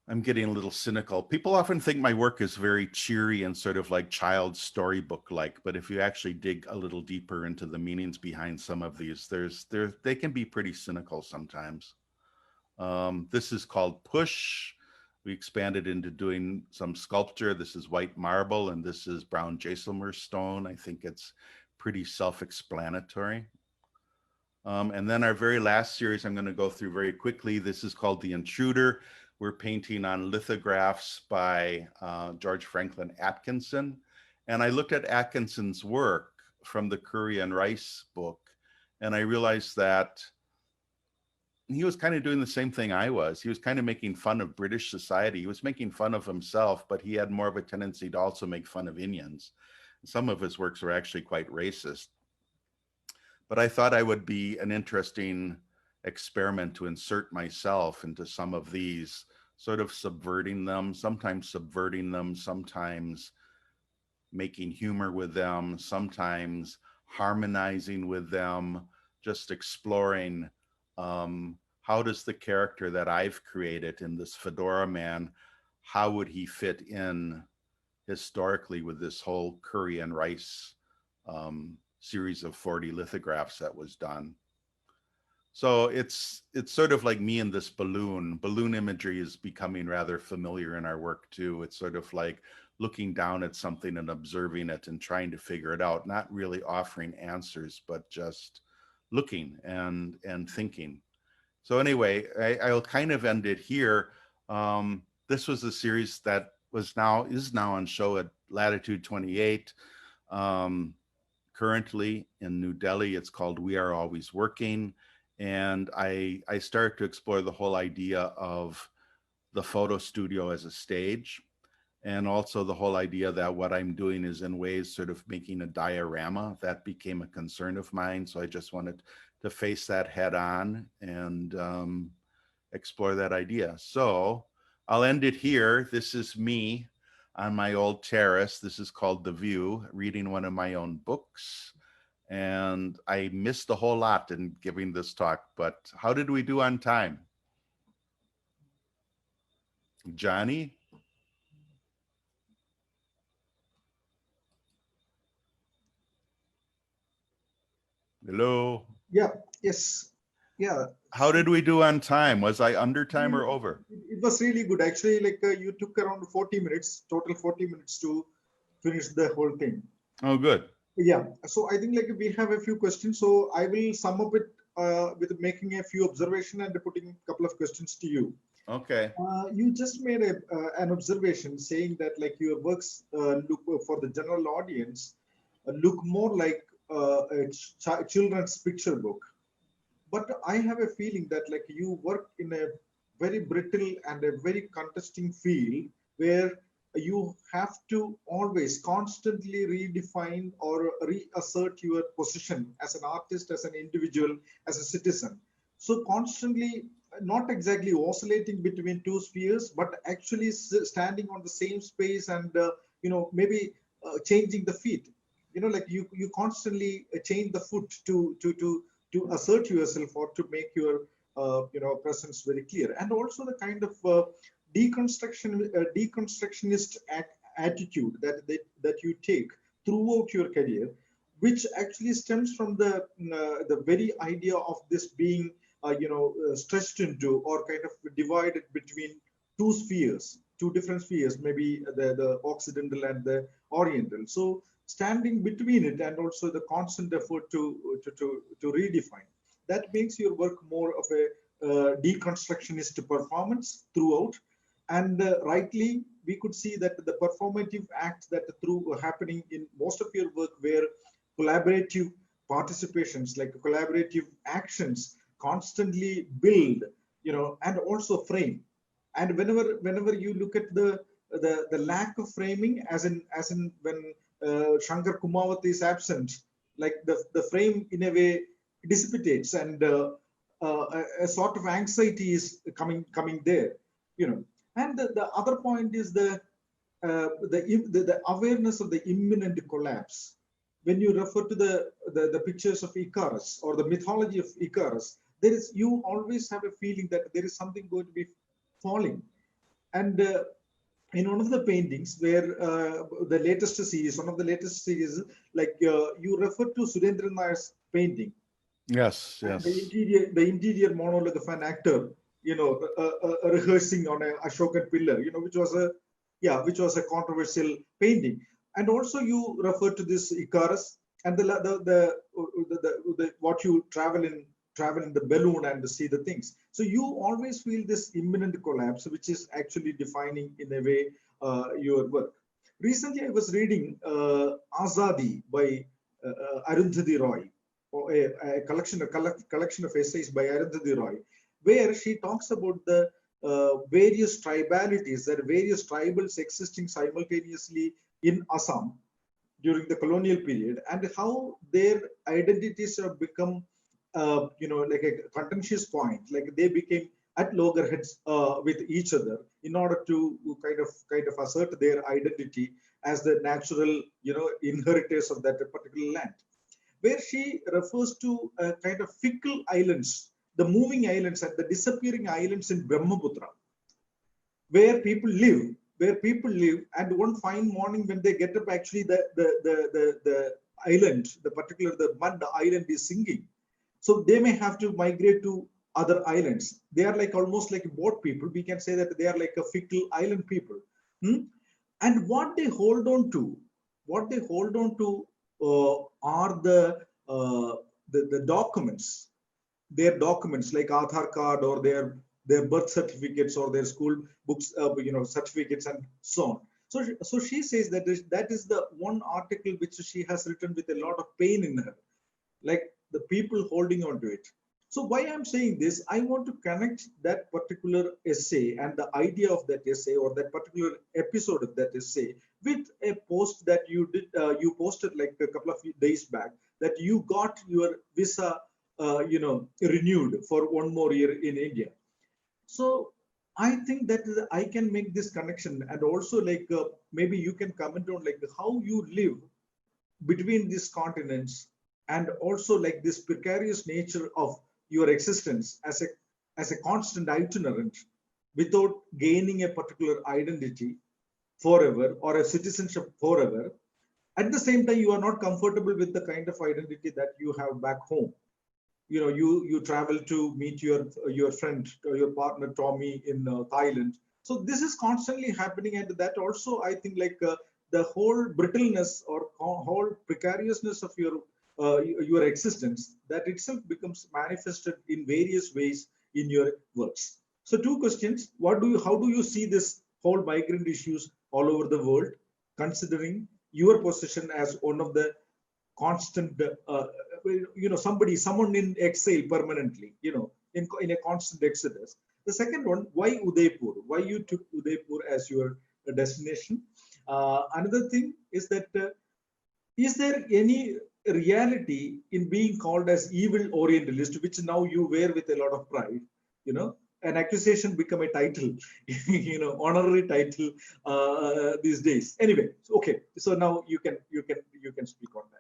I'm getting a little cynical. People often think my work is very cheery and sort of like child storybook-like, but if you actually dig a little deeper into the meanings behind some of these, they can be pretty cynical sometimes. This is called Push. We expanded into doing some sculpture. This is white marble, and this is brown Jaisalmer stone. I think it's pretty self-explanatory. And then our very last series I'm going to go through very quickly. This is called The Intruder. We're painting on lithographs by George Franklin Atkinson. And I looked at Atkinson's work from the Curry and Rice book, and I realized that he was kind of doing the same thing I was. He was kind of making fun of British society. He was making fun of himself, but he had more of a tendency to also make fun of Indians. Some of his works were actually quite racist. But I thought I would be an interesting experiment to insert myself into some of these, sort of subverting them, sometimes making humor with them, sometimes harmonizing with them, just exploring how does the character that I've created in this fedora man, how would he fit in historically with this whole Curry and Rice series of 40 lithographs that was done. So it's sort of like me and this balloon. Balloon imagery is becoming rather familiar in our work too. It's sort of like looking down at something and observing it and trying to figure it out, not really offering answers, but just looking and thinking. So anyway, I'll kind of end it here. This was a series that is now on show at Latitude 28. Currently in New Delhi, it's called We Are Always Working. And I started to explore the whole idea of the photo studio as a stage, and also the whole idea that what I'm doing is in ways sort of making a diorama. That became a concern of mine. So I just wanted to face that head on and explore that idea. So I'll end it here. This is me on my old terrace. This is called The View, reading one of my own books. And I missed a whole lot in giving this talk, but how did we do on time? Johnny? Hello? Yeah, yes. Yeah. How did we do on time? Was I under time or over? It was really good. Actually, like you took around 40 minutes, total 40 minutes to finish the whole thing. Oh, good. Yeah. So I think like we have a few questions. So I will sum up it with making a few observations and putting a couple of questions to you. Okay. You just made an observation saying that like your works look for the general audience look more like a children's picture book. But I have a feeling that like you work in a very brittle and a very contesting field where you have to always constantly redefine or reassert your position as an artist, as an individual, as a citizen. So constantly, not exactly oscillating between two spheres, but actually standing on the same space and, maybe changing the feet. Like you constantly change the foot to assert yourself or to make your presence very clear, and also the kind of deconstructionist attitude that you take throughout your career, which actually stems from the very idea of this being stretched into or kind of divided between two spheres, two different spheres, maybe the Occidental and the Oriental. So standing between it and also the constant effort to redefine, that makes your work more of a deconstructionist performance throughout. And rightly, we could see that the performative acts that through happening in most of your work were collaborative participations, like collaborative actions constantly build, and also frame. And whenever you look at the lack of framing, as in when Shankar Kumawati is absent, like the frame in a way dissipates, and a sort of anxiety is coming there, And the other point is the awareness of the imminent collapse. When you refer to the pictures of Icarus or the mythology of Icarus, you always have a feeling that there is something going to be falling. And in one of the paintings where one of the latest series, like you refer to Surendran Nair's painting. Yes. The interior monologue of an actor, rehearsing on a Ashokan pillar, which was a controversial painting. And also you refer to this Icarus and the what you travel in travel in the balloon and see the things. So you always feel this imminent collapse, which is actually defining in a way your work. Recently, I was reading Azadi by Arundhati Roy, or a collection of essays by Arundhati Roy, where she talks about the various tribalities, there are various tribals existing simultaneously in Assam during the colonial period, and how their identities have become, like a contentious point, like they became at loggerheads with each other in order to kind of assert their identity as the natural, inheritors of that particular land. Where she refers to kind of fickle islands, the moving islands and the disappearing islands in Brahmaputra, where people live, and one fine morning when they get up, actually the island, the mud island is sinking. So they may have to migrate to other islands. They are like almost like boat people. We can say that they are like a fickle island people. And what they hold on to, are the documents, their documents like Aadhaar card or their birth certificates or their school books, certificates and so on. So she says that is the one article which she has written with a lot of pain in her, like the people holding on to it. So why I'm saying this, I want to connect that particular essay and the idea of that essay or that particular episode of that essay with a post that you did, you posted like a couple of days back, that you got your visa, renewed for one more year in India. So I think that I can make this connection, and also like maybe you can comment on like how you live between these continents, and also like this precarious nature of your existence as a constant itinerant without gaining a particular identity forever or a citizenship forever. At the same time, you are not comfortable with the kind of identity that you have back home. You travel to meet your friend or your partner Tommy in Thailand. So this is constantly happening, and that also I think like the whole brittleness or whole precariousness of your existence, that itself becomes manifested in various ways in your works. So two questions: how do you see this whole migrant issues all over the world, considering your position as one of the constant, someone in exile permanently, in a constant exodus? The second one, why Udaipur? Why you took Udaipur as your destination? Another thing is that is there any reality in being called as evil Orientalist, which now you wear with a lot of pride? An accusation become a title, honorary title these days. Anyway, okay. So now you can speak on that.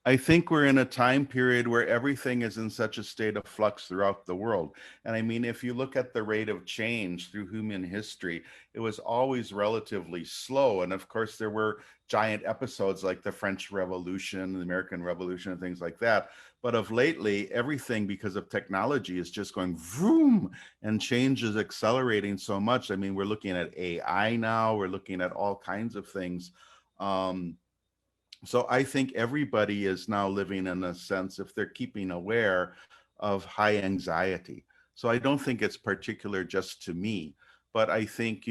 I think we're in a time period where everything is in such a state of flux throughout the world. And I mean, if you look at the rate of change through human history, it was always relatively slow. And of course, there were giant episodes like the French Revolution, the American Revolution, and things like that. But of lately, everything, because of technology, is just going vroom, and change is accelerating so much. I mean, we're looking at AI now, we're looking at all kinds of things. So I think everybody is now living in a sense, if they're keeping aware, of high anxiety. So I don't think it's particular just to me, but I think,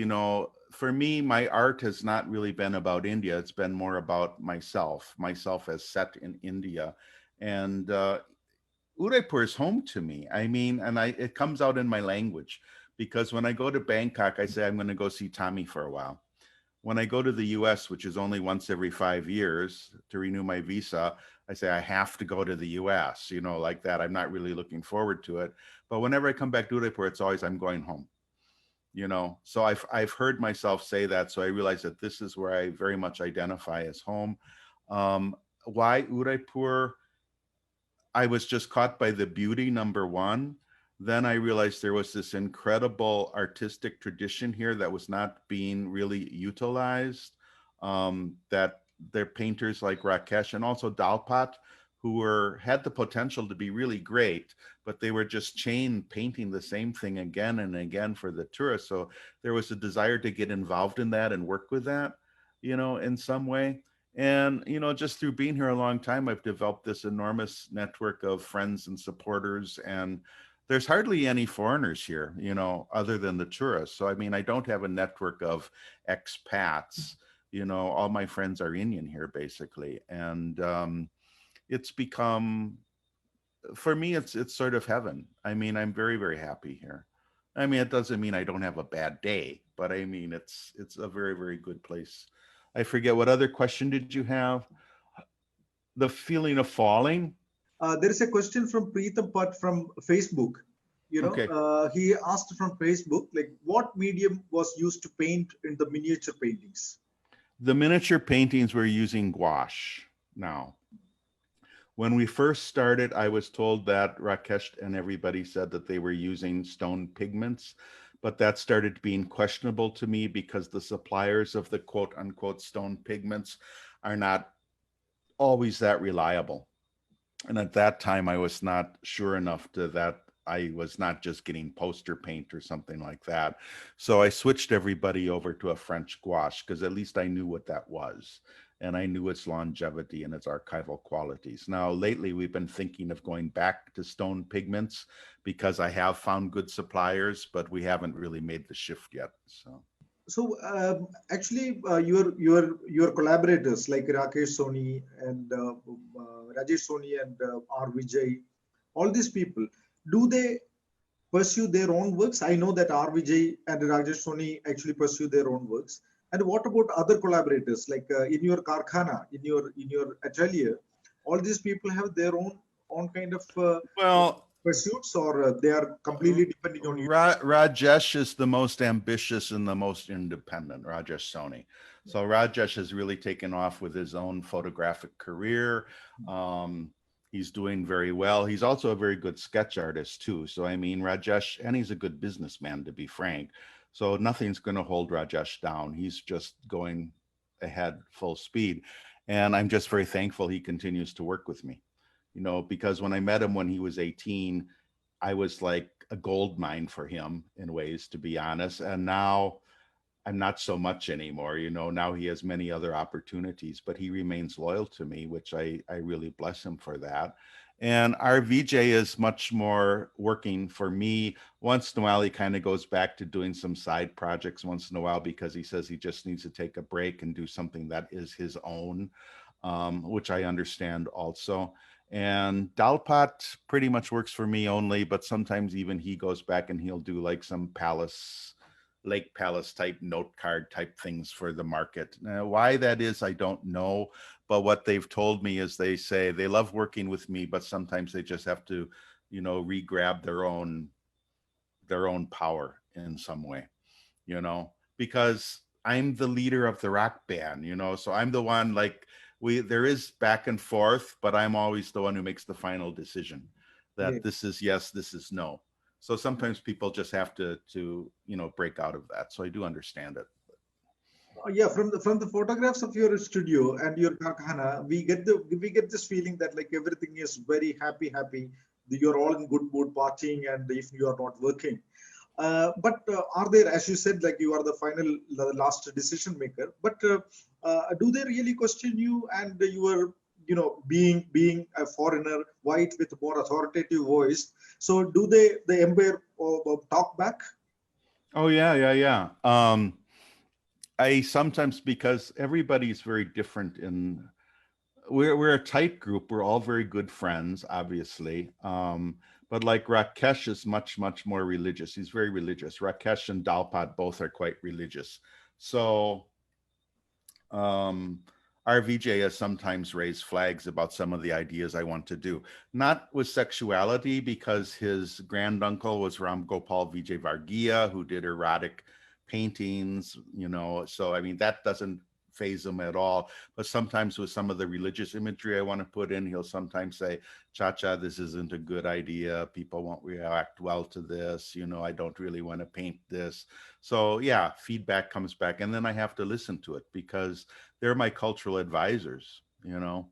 for me, my art has not really been about India. It's been more about myself as set in India. And Udaipur is home to me. I mean, and it comes out in my language, because when I go to Bangkok, I say I'm going to go see Tommy for a while. When I go to the US, which is only once every 5 years to renew my visa, I say I have to go to the US, like that. I'm not really looking forward to it. But whenever I come back to Udaipur, it's always I'm going home. So I've heard myself say that. So I realize that this is where I very much identify as home. Why Udaipur? I was just caught by the beauty, number one. Then I realized there was this incredible artistic tradition here that was not being really utilized, that there are painters like Rakesh and also Dalpat who had the potential to be really great, but they were just chain painting the same thing again and again for the tourists. So there was a desire to get involved in that and work with that, in some way. And, you know, just through being here a long time, I've developed this enormous network of friends and supporters. And there's hardly any foreigners here, you know, other than the tourists. So, I mean, I don't have a network of expats. You know, all my friends are Indian here, basically. And it's become, for me, it's sort of heaven. I mean, I'm very, very happy here. I mean, it doesn't mean I don't have a bad day, but I mean, it's a very, very good place. I forget, what other question did you have? The feeling of falling. There is a question from Preetham Pat from Facebook. Okay. He asked from Facebook, like, what medium was used to paint in the miniature paintings? The miniature paintings we're using gouache now. When we first started, I was told that Rakesh and everybody said that they were using stone pigments, but that started being questionable to me because the suppliers of the quote unquote stone pigments are not always that reliable. And at that time, I was not sure enough to that I was not just getting poster paint or something like that. So I switched everybody over to a French gouache because at least I knew what that was. And I knew its longevity and its archival qualities. Now, lately, we've been thinking of going back to stone pigments because I have found good suppliers, but we haven't really made the shift yet. So actually, your collaborators like Rakesh Soni and Rajesh Soni and R. Vijay, all these people, do they pursue their own works? I know that R. Vijay and Rajesh Soni actually pursue their own works. And what about other collaborators, like in your karkhana, in your atelier? All these people have their own kind of Well, pursuits, or they are completely depending on you? Rajesh is the most ambitious and the most independent, Rajesh Soni. So Rajesh has really taken off with his own photographic career. He's doing very well. He's also a very good sketch artist too. So I mean, Rajesh, and he's a good businessman, to be frank. So nothing's going to hold Rajesh down. He's just going ahead full speed. And I'm just very thankful he continues to work with me, you know, because when I met him when he was 18, I was like a gold mine for him in ways, to be honest. And now I'm not so much anymore, you know. Now he has many other opportunities, but he remains loyal to me, which I really bless him for that. And our VJ is much more working for me. Once in a while, he kind of goes back to doing some side projects once in a while because he says he just needs to take a break and do something that is his own, which I understand also. And Dalpat pretty much works for me only, but sometimes even he goes back and he'll do like some palace, Lake Palace type note card type things for the market. Now, why that is, I don't know. But what they've told me is they say they love working with me, but sometimes they just have to, you know, re-grab their own power in some way, you know, because I'm the leader of the rock band, you know, so I'm the one, like, there is back and forth, but I'm always the one who makes the final decision that this is yes, this is no. So sometimes people just have to you know, break out of that. So I do understand it. Yeah, from the photographs of your studio and your karkhana, we get this feeling that like everything is very happy. You're all in good mood, partying, and if you are not working. But are there, as you said, like you are the last decision maker, but do they really question you and your, you know, being a foreigner, white with more authoritative voice? So do the empire talk back? Oh yeah. I sometimes, because everybody's very different in, we're a tight group. We're all very good friends, obviously. But like Rakesh is much more religious. He's very religious. Rakesh and Dalpat both are quite religious. So our VJ has sometimes raised flags about some of the ideas I want to do. Not with sexuality, because his granduncle was Ram Gopal Vijay Varghia, who did erotic paintings, you know. So, I mean, that doesn't phase him at all. But sometimes with some of the religious imagery I want to put in, he'll sometimes say, Chacha, this isn't a good idea. People won't react well to this. You know, I don't really want to paint this. So yeah, feedback comes back, and then I have to listen to it because they're my cultural advisors, you know.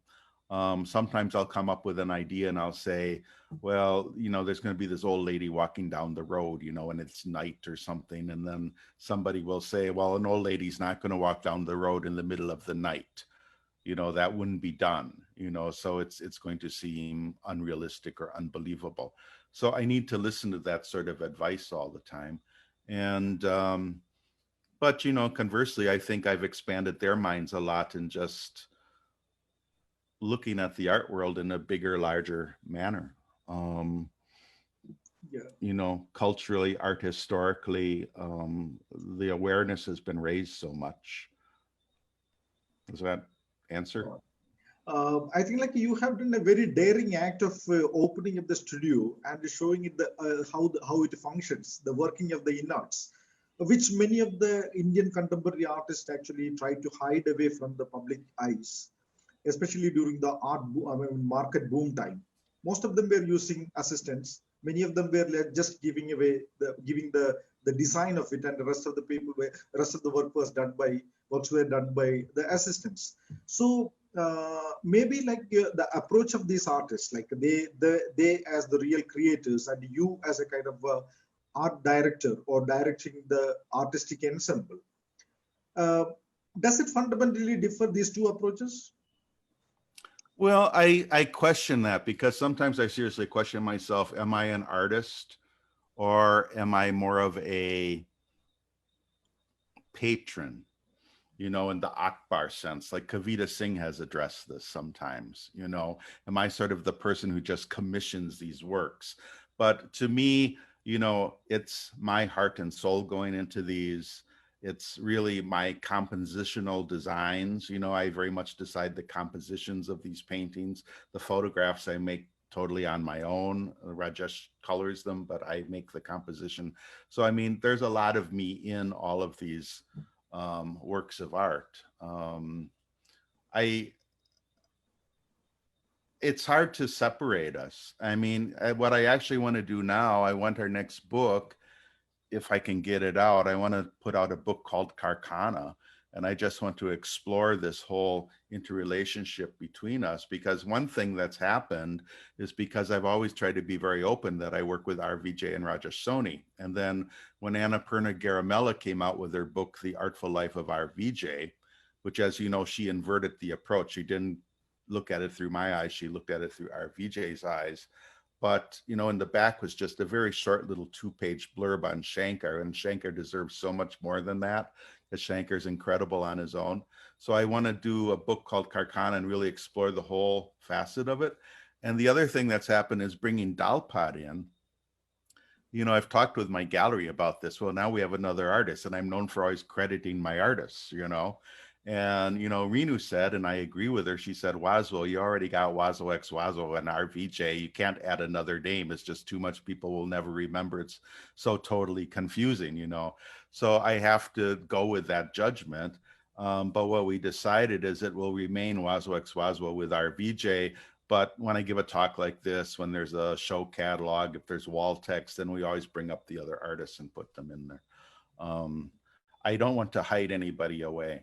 Sometimes I'll come up with an idea and I'll say, well, you know, there's going to be this old lady walking down the road, you know, and it's night or something. And then somebody will say, well, an old lady's not going to walk down the road in the middle of the night, that wouldn't be done, so it's going to seem unrealistic or unbelievable. So I need to listen to that sort of advice all the time. And, but, conversely, I think I've expanded their minds a lot in just looking at the art world in a bigger, larger manner. Culturally, art historically, the awareness has been raised so much. Does that answer? I think like you have done a very daring act of opening up the studio and showing it how it functions, the working of the innards, which many of the Indian contemporary artists actually try to hide away from the public eyes, especially during the market boom time. Most of them were using assistants. Many of them were just giving the design of it, and the rest of the work was done by the assistants. So maybe like the approach of these artists, like they as the real creators, and you as a kind of art director or directing the artistic ensemble, does it fundamentally differ, these two approaches? Well, I question that, because sometimes I seriously question myself. Am I an artist, or am I more of a patron, in the Akbar sense? Like Kavita Singh has addressed this sometimes, am I sort of the person who just commissions these works? But to me, it's my heart and soul going into these. It's really my compositional designs. I very much decide the compositions of these paintings. The photographs I make totally on my own. Rajesh colors them, but I make the composition. So, I mean, there's a lot of me in all of these works of art. It's hard to separate us. I mean, what I actually want to do now, I want our next book, if I can get it out, I want to put out a book called Karkhana. And I just want to explore this whole interrelationship between us, because one thing that's happened is, because I've always tried to be very open, that I work with RVJ and Rajesh Soni. And then when Annapurna Garamella came out with her book, The Artful Life of RVJ, which, as you know, she inverted the approach. She didn't look at it through my eyes. She looked at it through RVJ's eyes. But, in the back was just a very short little 2-page blurb on Shankar, and Shankar deserves so much more than that, because Shankar's incredible on his own. So I want to do a book called Karkhana and really explore the whole facet of it. And the other thing that's happened is bringing Dalpad in. I've talked with my gallery about this. Well, now we have another artist, and I'm known for always crediting my artists, And, Renu said, and I agree with her, she said, Waswo, you already got Waswo X Waswo and RVJ. You can't add another name. It's just too much. People will never remember. It's so totally confusing, So I have to go with that judgment. But what we decided is it will remain Waswo X Waswo with RVJ. But when I give a talk like this, when there's a show catalog, if there's wall text, then we always bring up the other artists and put them in there. I don't want to hide anybody away.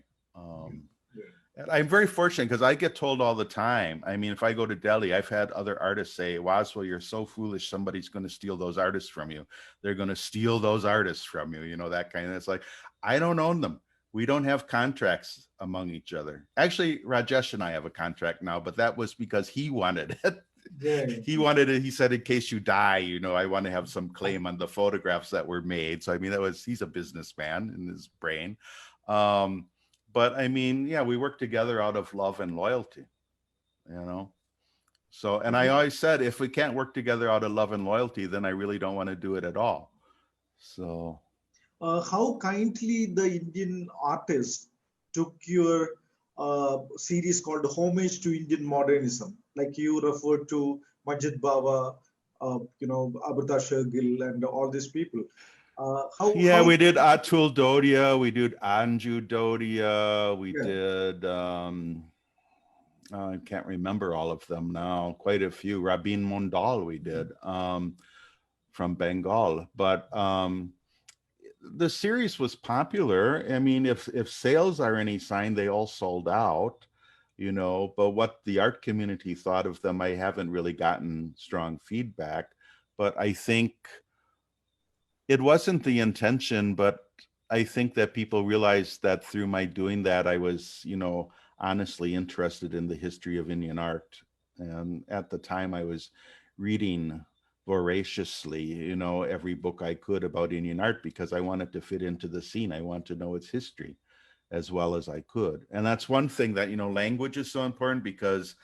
I'm very fortunate, because I get told all the time. I mean, if I go to Delhi, I've had other artists say, Waswo, you're so foolish. Somebody's going to steal those artists from you. They're going to steal those artists from you, that kind of. It's like, I don't own them. We don't have contracts among each other. Actually, Rajesh and I have a contract now, but that was because he wanted it. Yeah. He wanted it. He said, in case you die, I want to have some claim on the photographs that were made. So, I mean, he's a businessman in his brain. But I mean, yeah, we work together out of love and loyalty, So, and I always said, if we can't work together out of love and loyalty, then I really don't want to do it at all. So. How kindly the Indian artists took your series called Homage to Indian Modernism. Like you referred to Majid Bawa, Abata Shergill, and all these people. We did Atul Dodia, we did Anju Dodia, we did, I can't remember all of them now, quite a few. Rabin Mondal we did from Bengal. But the series was popular. I mean, if sales are any sign, they all sold out, but what the art community thought of them, I haven't really gotten strong feedback. But I think it wasn't the intention, but I think that people realized that through my doing that, I was, honestly interested in the history of Indian art. And at the time I was reading voraciously, you know, every book I could about Indian art because I wanted to fit into the scene. I wanted to know its history as well as I could. And that's one thing that, you know, language is so important because,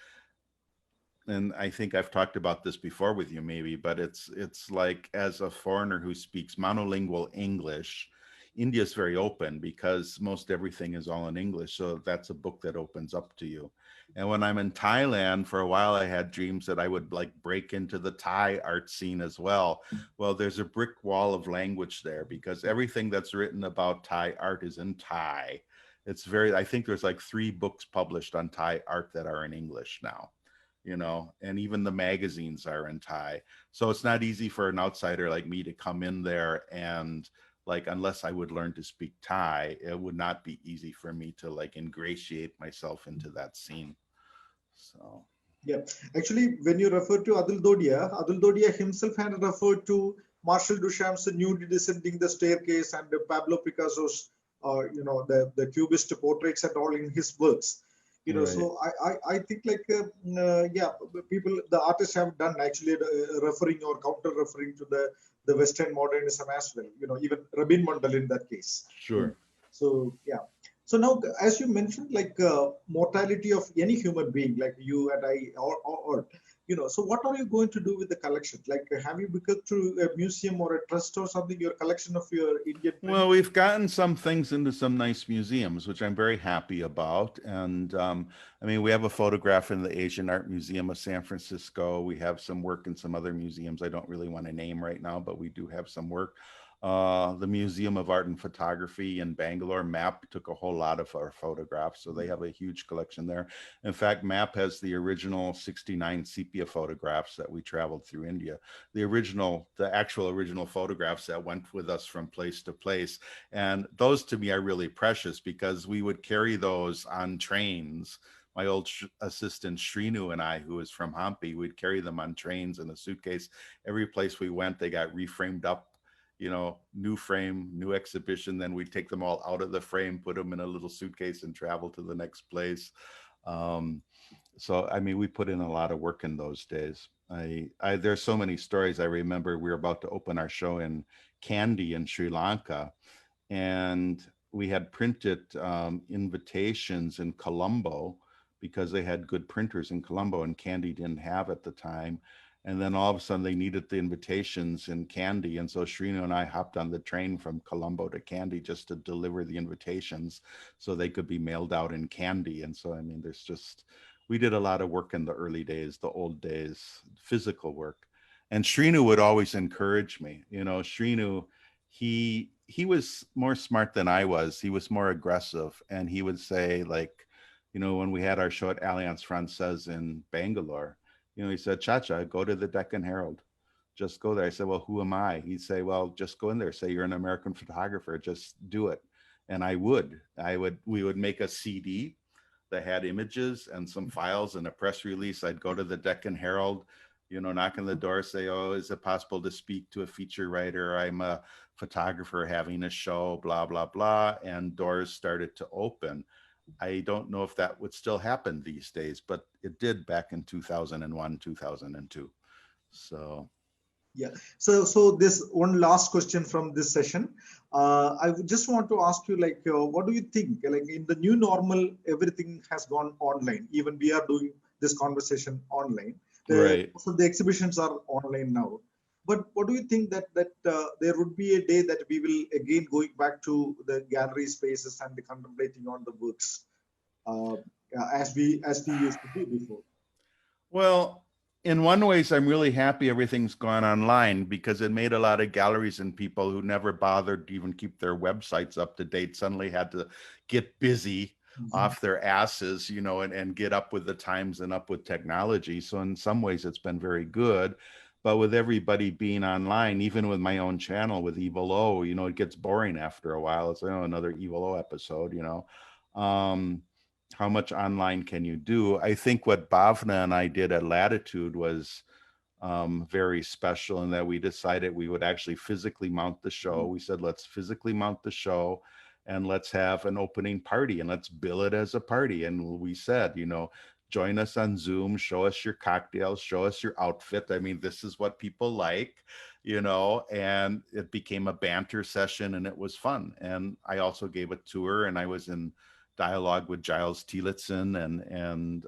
and I think I've talked about this before with you maybe, but it's like as a foreigner who speaks monolingual English, India is very open because most everything is all in English. So that's a book that opens up to you. And when I'm in Thailand, for a while, I had dreams that I would like break into the Thai art scene as well. Well, there's a brick wall of language there because everything that's written about Thai art is in Thai. It's very, I think there's like 3 books published on Thai art that are in English now, you know, and even the magazines are in Thai. So it's not easy for an outsider like me to come in there and like, unless I would learn to speak Thai, it would not be easy for me to like ingratiate myself into that scene. So. Yeah, actually, when you refer to Adil Dodia himself had referred to Marcel Duchamp's Nude Descending the Staircase and Pablo Picasso's, you know, the Cubist portraits and all in his works. You know, Right. so I think like, yeah, people, the artists have done actually referring or counter referring to the Western modernism as well. You know, even Rabin Mandal in that case. Sure. So yeah. So now, as you mentioned, like mortality of any human being, like you and I, or you know, so what are you going to do with the collection? Like, have you become to a museum or a trust or something, your collection of your Indian print? Well, we've gotten some things into some nice museums, which I'm very happy about. And I mean, we have a photograph in the Asian Art Museum of San Francisco. We have some work in some other museums I don't really want to name right now, but we do have some work. The Museum of Art and Photography in Bangalore, MAP, took a whole lot of our photographs. So they have a huge collection there. In fact, MAP has the original 69 sepia photographs that we traveled through India. The actual original photographs that went with us from place to place. And those to me are really precious because we would carry those on trains. My old assistant Shrinu and I, who is from Hampi, we'd carry them on trains in a suitcase. Every place we went, they got reframed up, you know, new frame, new exhibition. Then we'd take them all out of the frame, put them in a little suitcase and travel to the next place. So, I mean, we put in a lot of work in those days. There's so many stories. I remember we were about to open our show in Kandy in Sri Lanka, and we had printed invitations in Colombo because they had good printers in Colombo and Kandy didn't have at the time. And then all of a sudden they needed the invitations in Kandy. And so Shrinu and I hopped on the train from Colombo to Kandy just to deliver the invitations so they could be mailed out in Kandy. And so, I mean, we did a lot of work in the early days, the old days, physical work. And Shrinu would always encourage me. You know, Shrinu, he was more smart than I was. He was more aggressive. And he would say, like, you know, when we had our show at Alliance Francaise in Bangalore, you know, he said, Chacha, go to the Deccan Herald. Just go there. I said, well, who am I? He'd say, well, just go in there. Say you're an American photographer. Just do it. And we would make a CD that had images and some files and a press release. I'd go to the Deccan Herald, you know, knock on the door, say, oh, is it possible to speak to a feature writer? I'm a photographer having a show, blah, blah, blah. And doors started to open. I don't know if that would still happen these days, but it did back in 2001, 2002. So. Yeah. So this one last question from this session. I would just want to ask you, like, what do you think? Like in the new normal, everything has gone online. Even we are doing this conversation online. Right. So the exhibitions are online now. But what do you think that there would be a day that we will again going back to the gallery spaces and contemplating on the works as we used to do before? Well, in one ways, I'm really happy everything's gone online because it made a lot of galleries and people who never bothered to even keep their websites up to date suddenly had to get busy off their asses, you know, and get up with the times and up with technology. So in some ways, it's been very good. But with everybody being online, even with my own channel with Evil O, you know, it gets boring after a while. It's, you know, another Evil O episode, you know. How much online can you do? I think what Bhavna and I did at Latitude was very special in that we decided we would actually physically mount the show. We said, let's physically mount the show and let's have an opening party and let's bill it as a party. And we said, you know, join us on Zoom, show us your cocktails, show us your outfit. I mean, this is what people like, you know, and it became a banter session and it was fun. And I also gave a tour and I was in dialogue with Giles Tillotson, and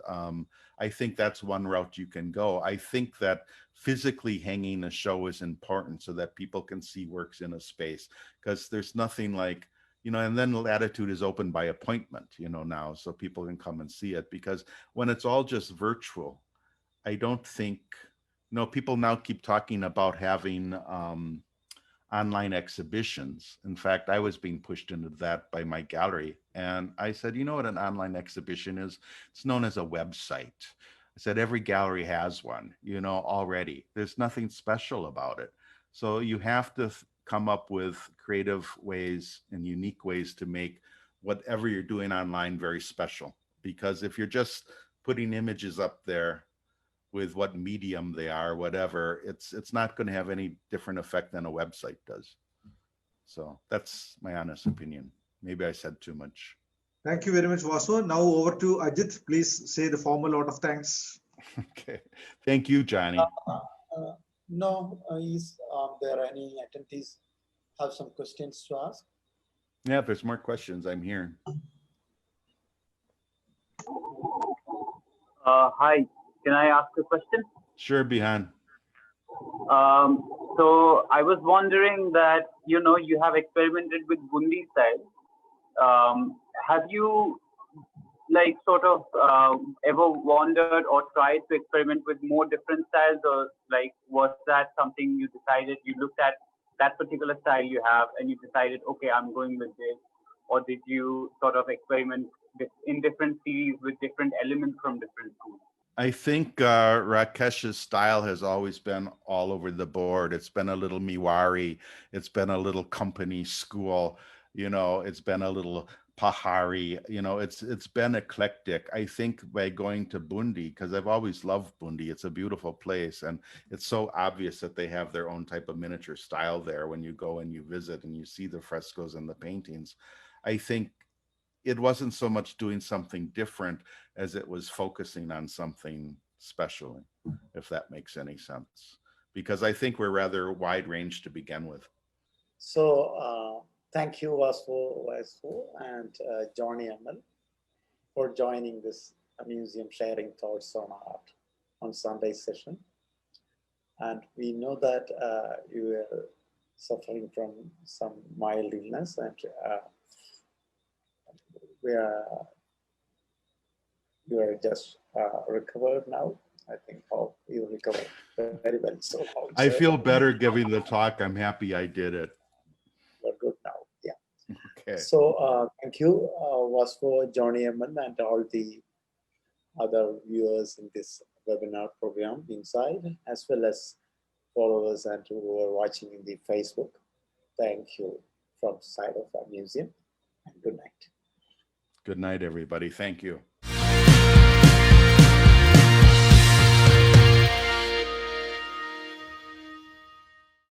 I think that's one route you can go. I think that physically hanging a show is important so that people can see works in a space, because there's nothing like, you know, and then Latitude is open by appointment, you know, now, so people can come and see it. Because when it's all just virtual, I don't think, you know, people now keep talking about having online exhibitions. In fact, I was being pushed into that by my gallery. And I said, you know what an online exhibition is? It's known as a website. I said, every gallery has one, you know, already. There's nothing special about it. So you have to come up with creative ways and unique ways to make whatever you're doing online very special. Because if you're just putting images up there with what medium they are, whatever, it's not going to have any different effect than a website does. So that's my honest opinion. Maybe I said too much. Thank you very much, Waswo. Now over to Ajit. Please say the formal vote of thanks. Okay. Thank you, Johnny. No, is there any attendees have some questions to ask? Yeah, if there's more questions, I'm here. Hi, can I ask a question? Sure, Bihan. So I was wondering that, you know, you have experimented with Bundi style. Have you like sort of ever wondered or tried to experiment with more different styles, or like was that something you decided, you looked at that particular style you have and you decided, okay, I'm going with this? Or did you sort of experiment in different series with different elements from different schools? I think Rakesh's style has always been all over the board. It's been a little Miwari. It's been a little company school. You know, it's been a little Pahari. You know, it's been eclectic. I think by going to Bundi, because I've always loved Bundi, it's a beautiful place. And it's so obvious that they have their own type of miniature style there when you go and you visit and you see the frescoes and the paintings. I think it wasn't so much doing something different as it was focusing on something special, if that makes any sense. Because I think we're rather wide range to begin with. So thank you, Waswo and Johny ML for joining this museum sharing thoughts on art on Sunday session. And we know that you were suffering from some mild illness, and you are just recovered now. I think hope you recovered very well. So I feel better giving the talk. I'm happy I did it. You're good now. Yeah. Okay. So thank you, Waswo, Johny ML, and all the other viewers in this webinar program inside, as well as followers and who are watching in the Facebook. Thank you from the side of our museum, and good night. Good night, everybody. Thank you.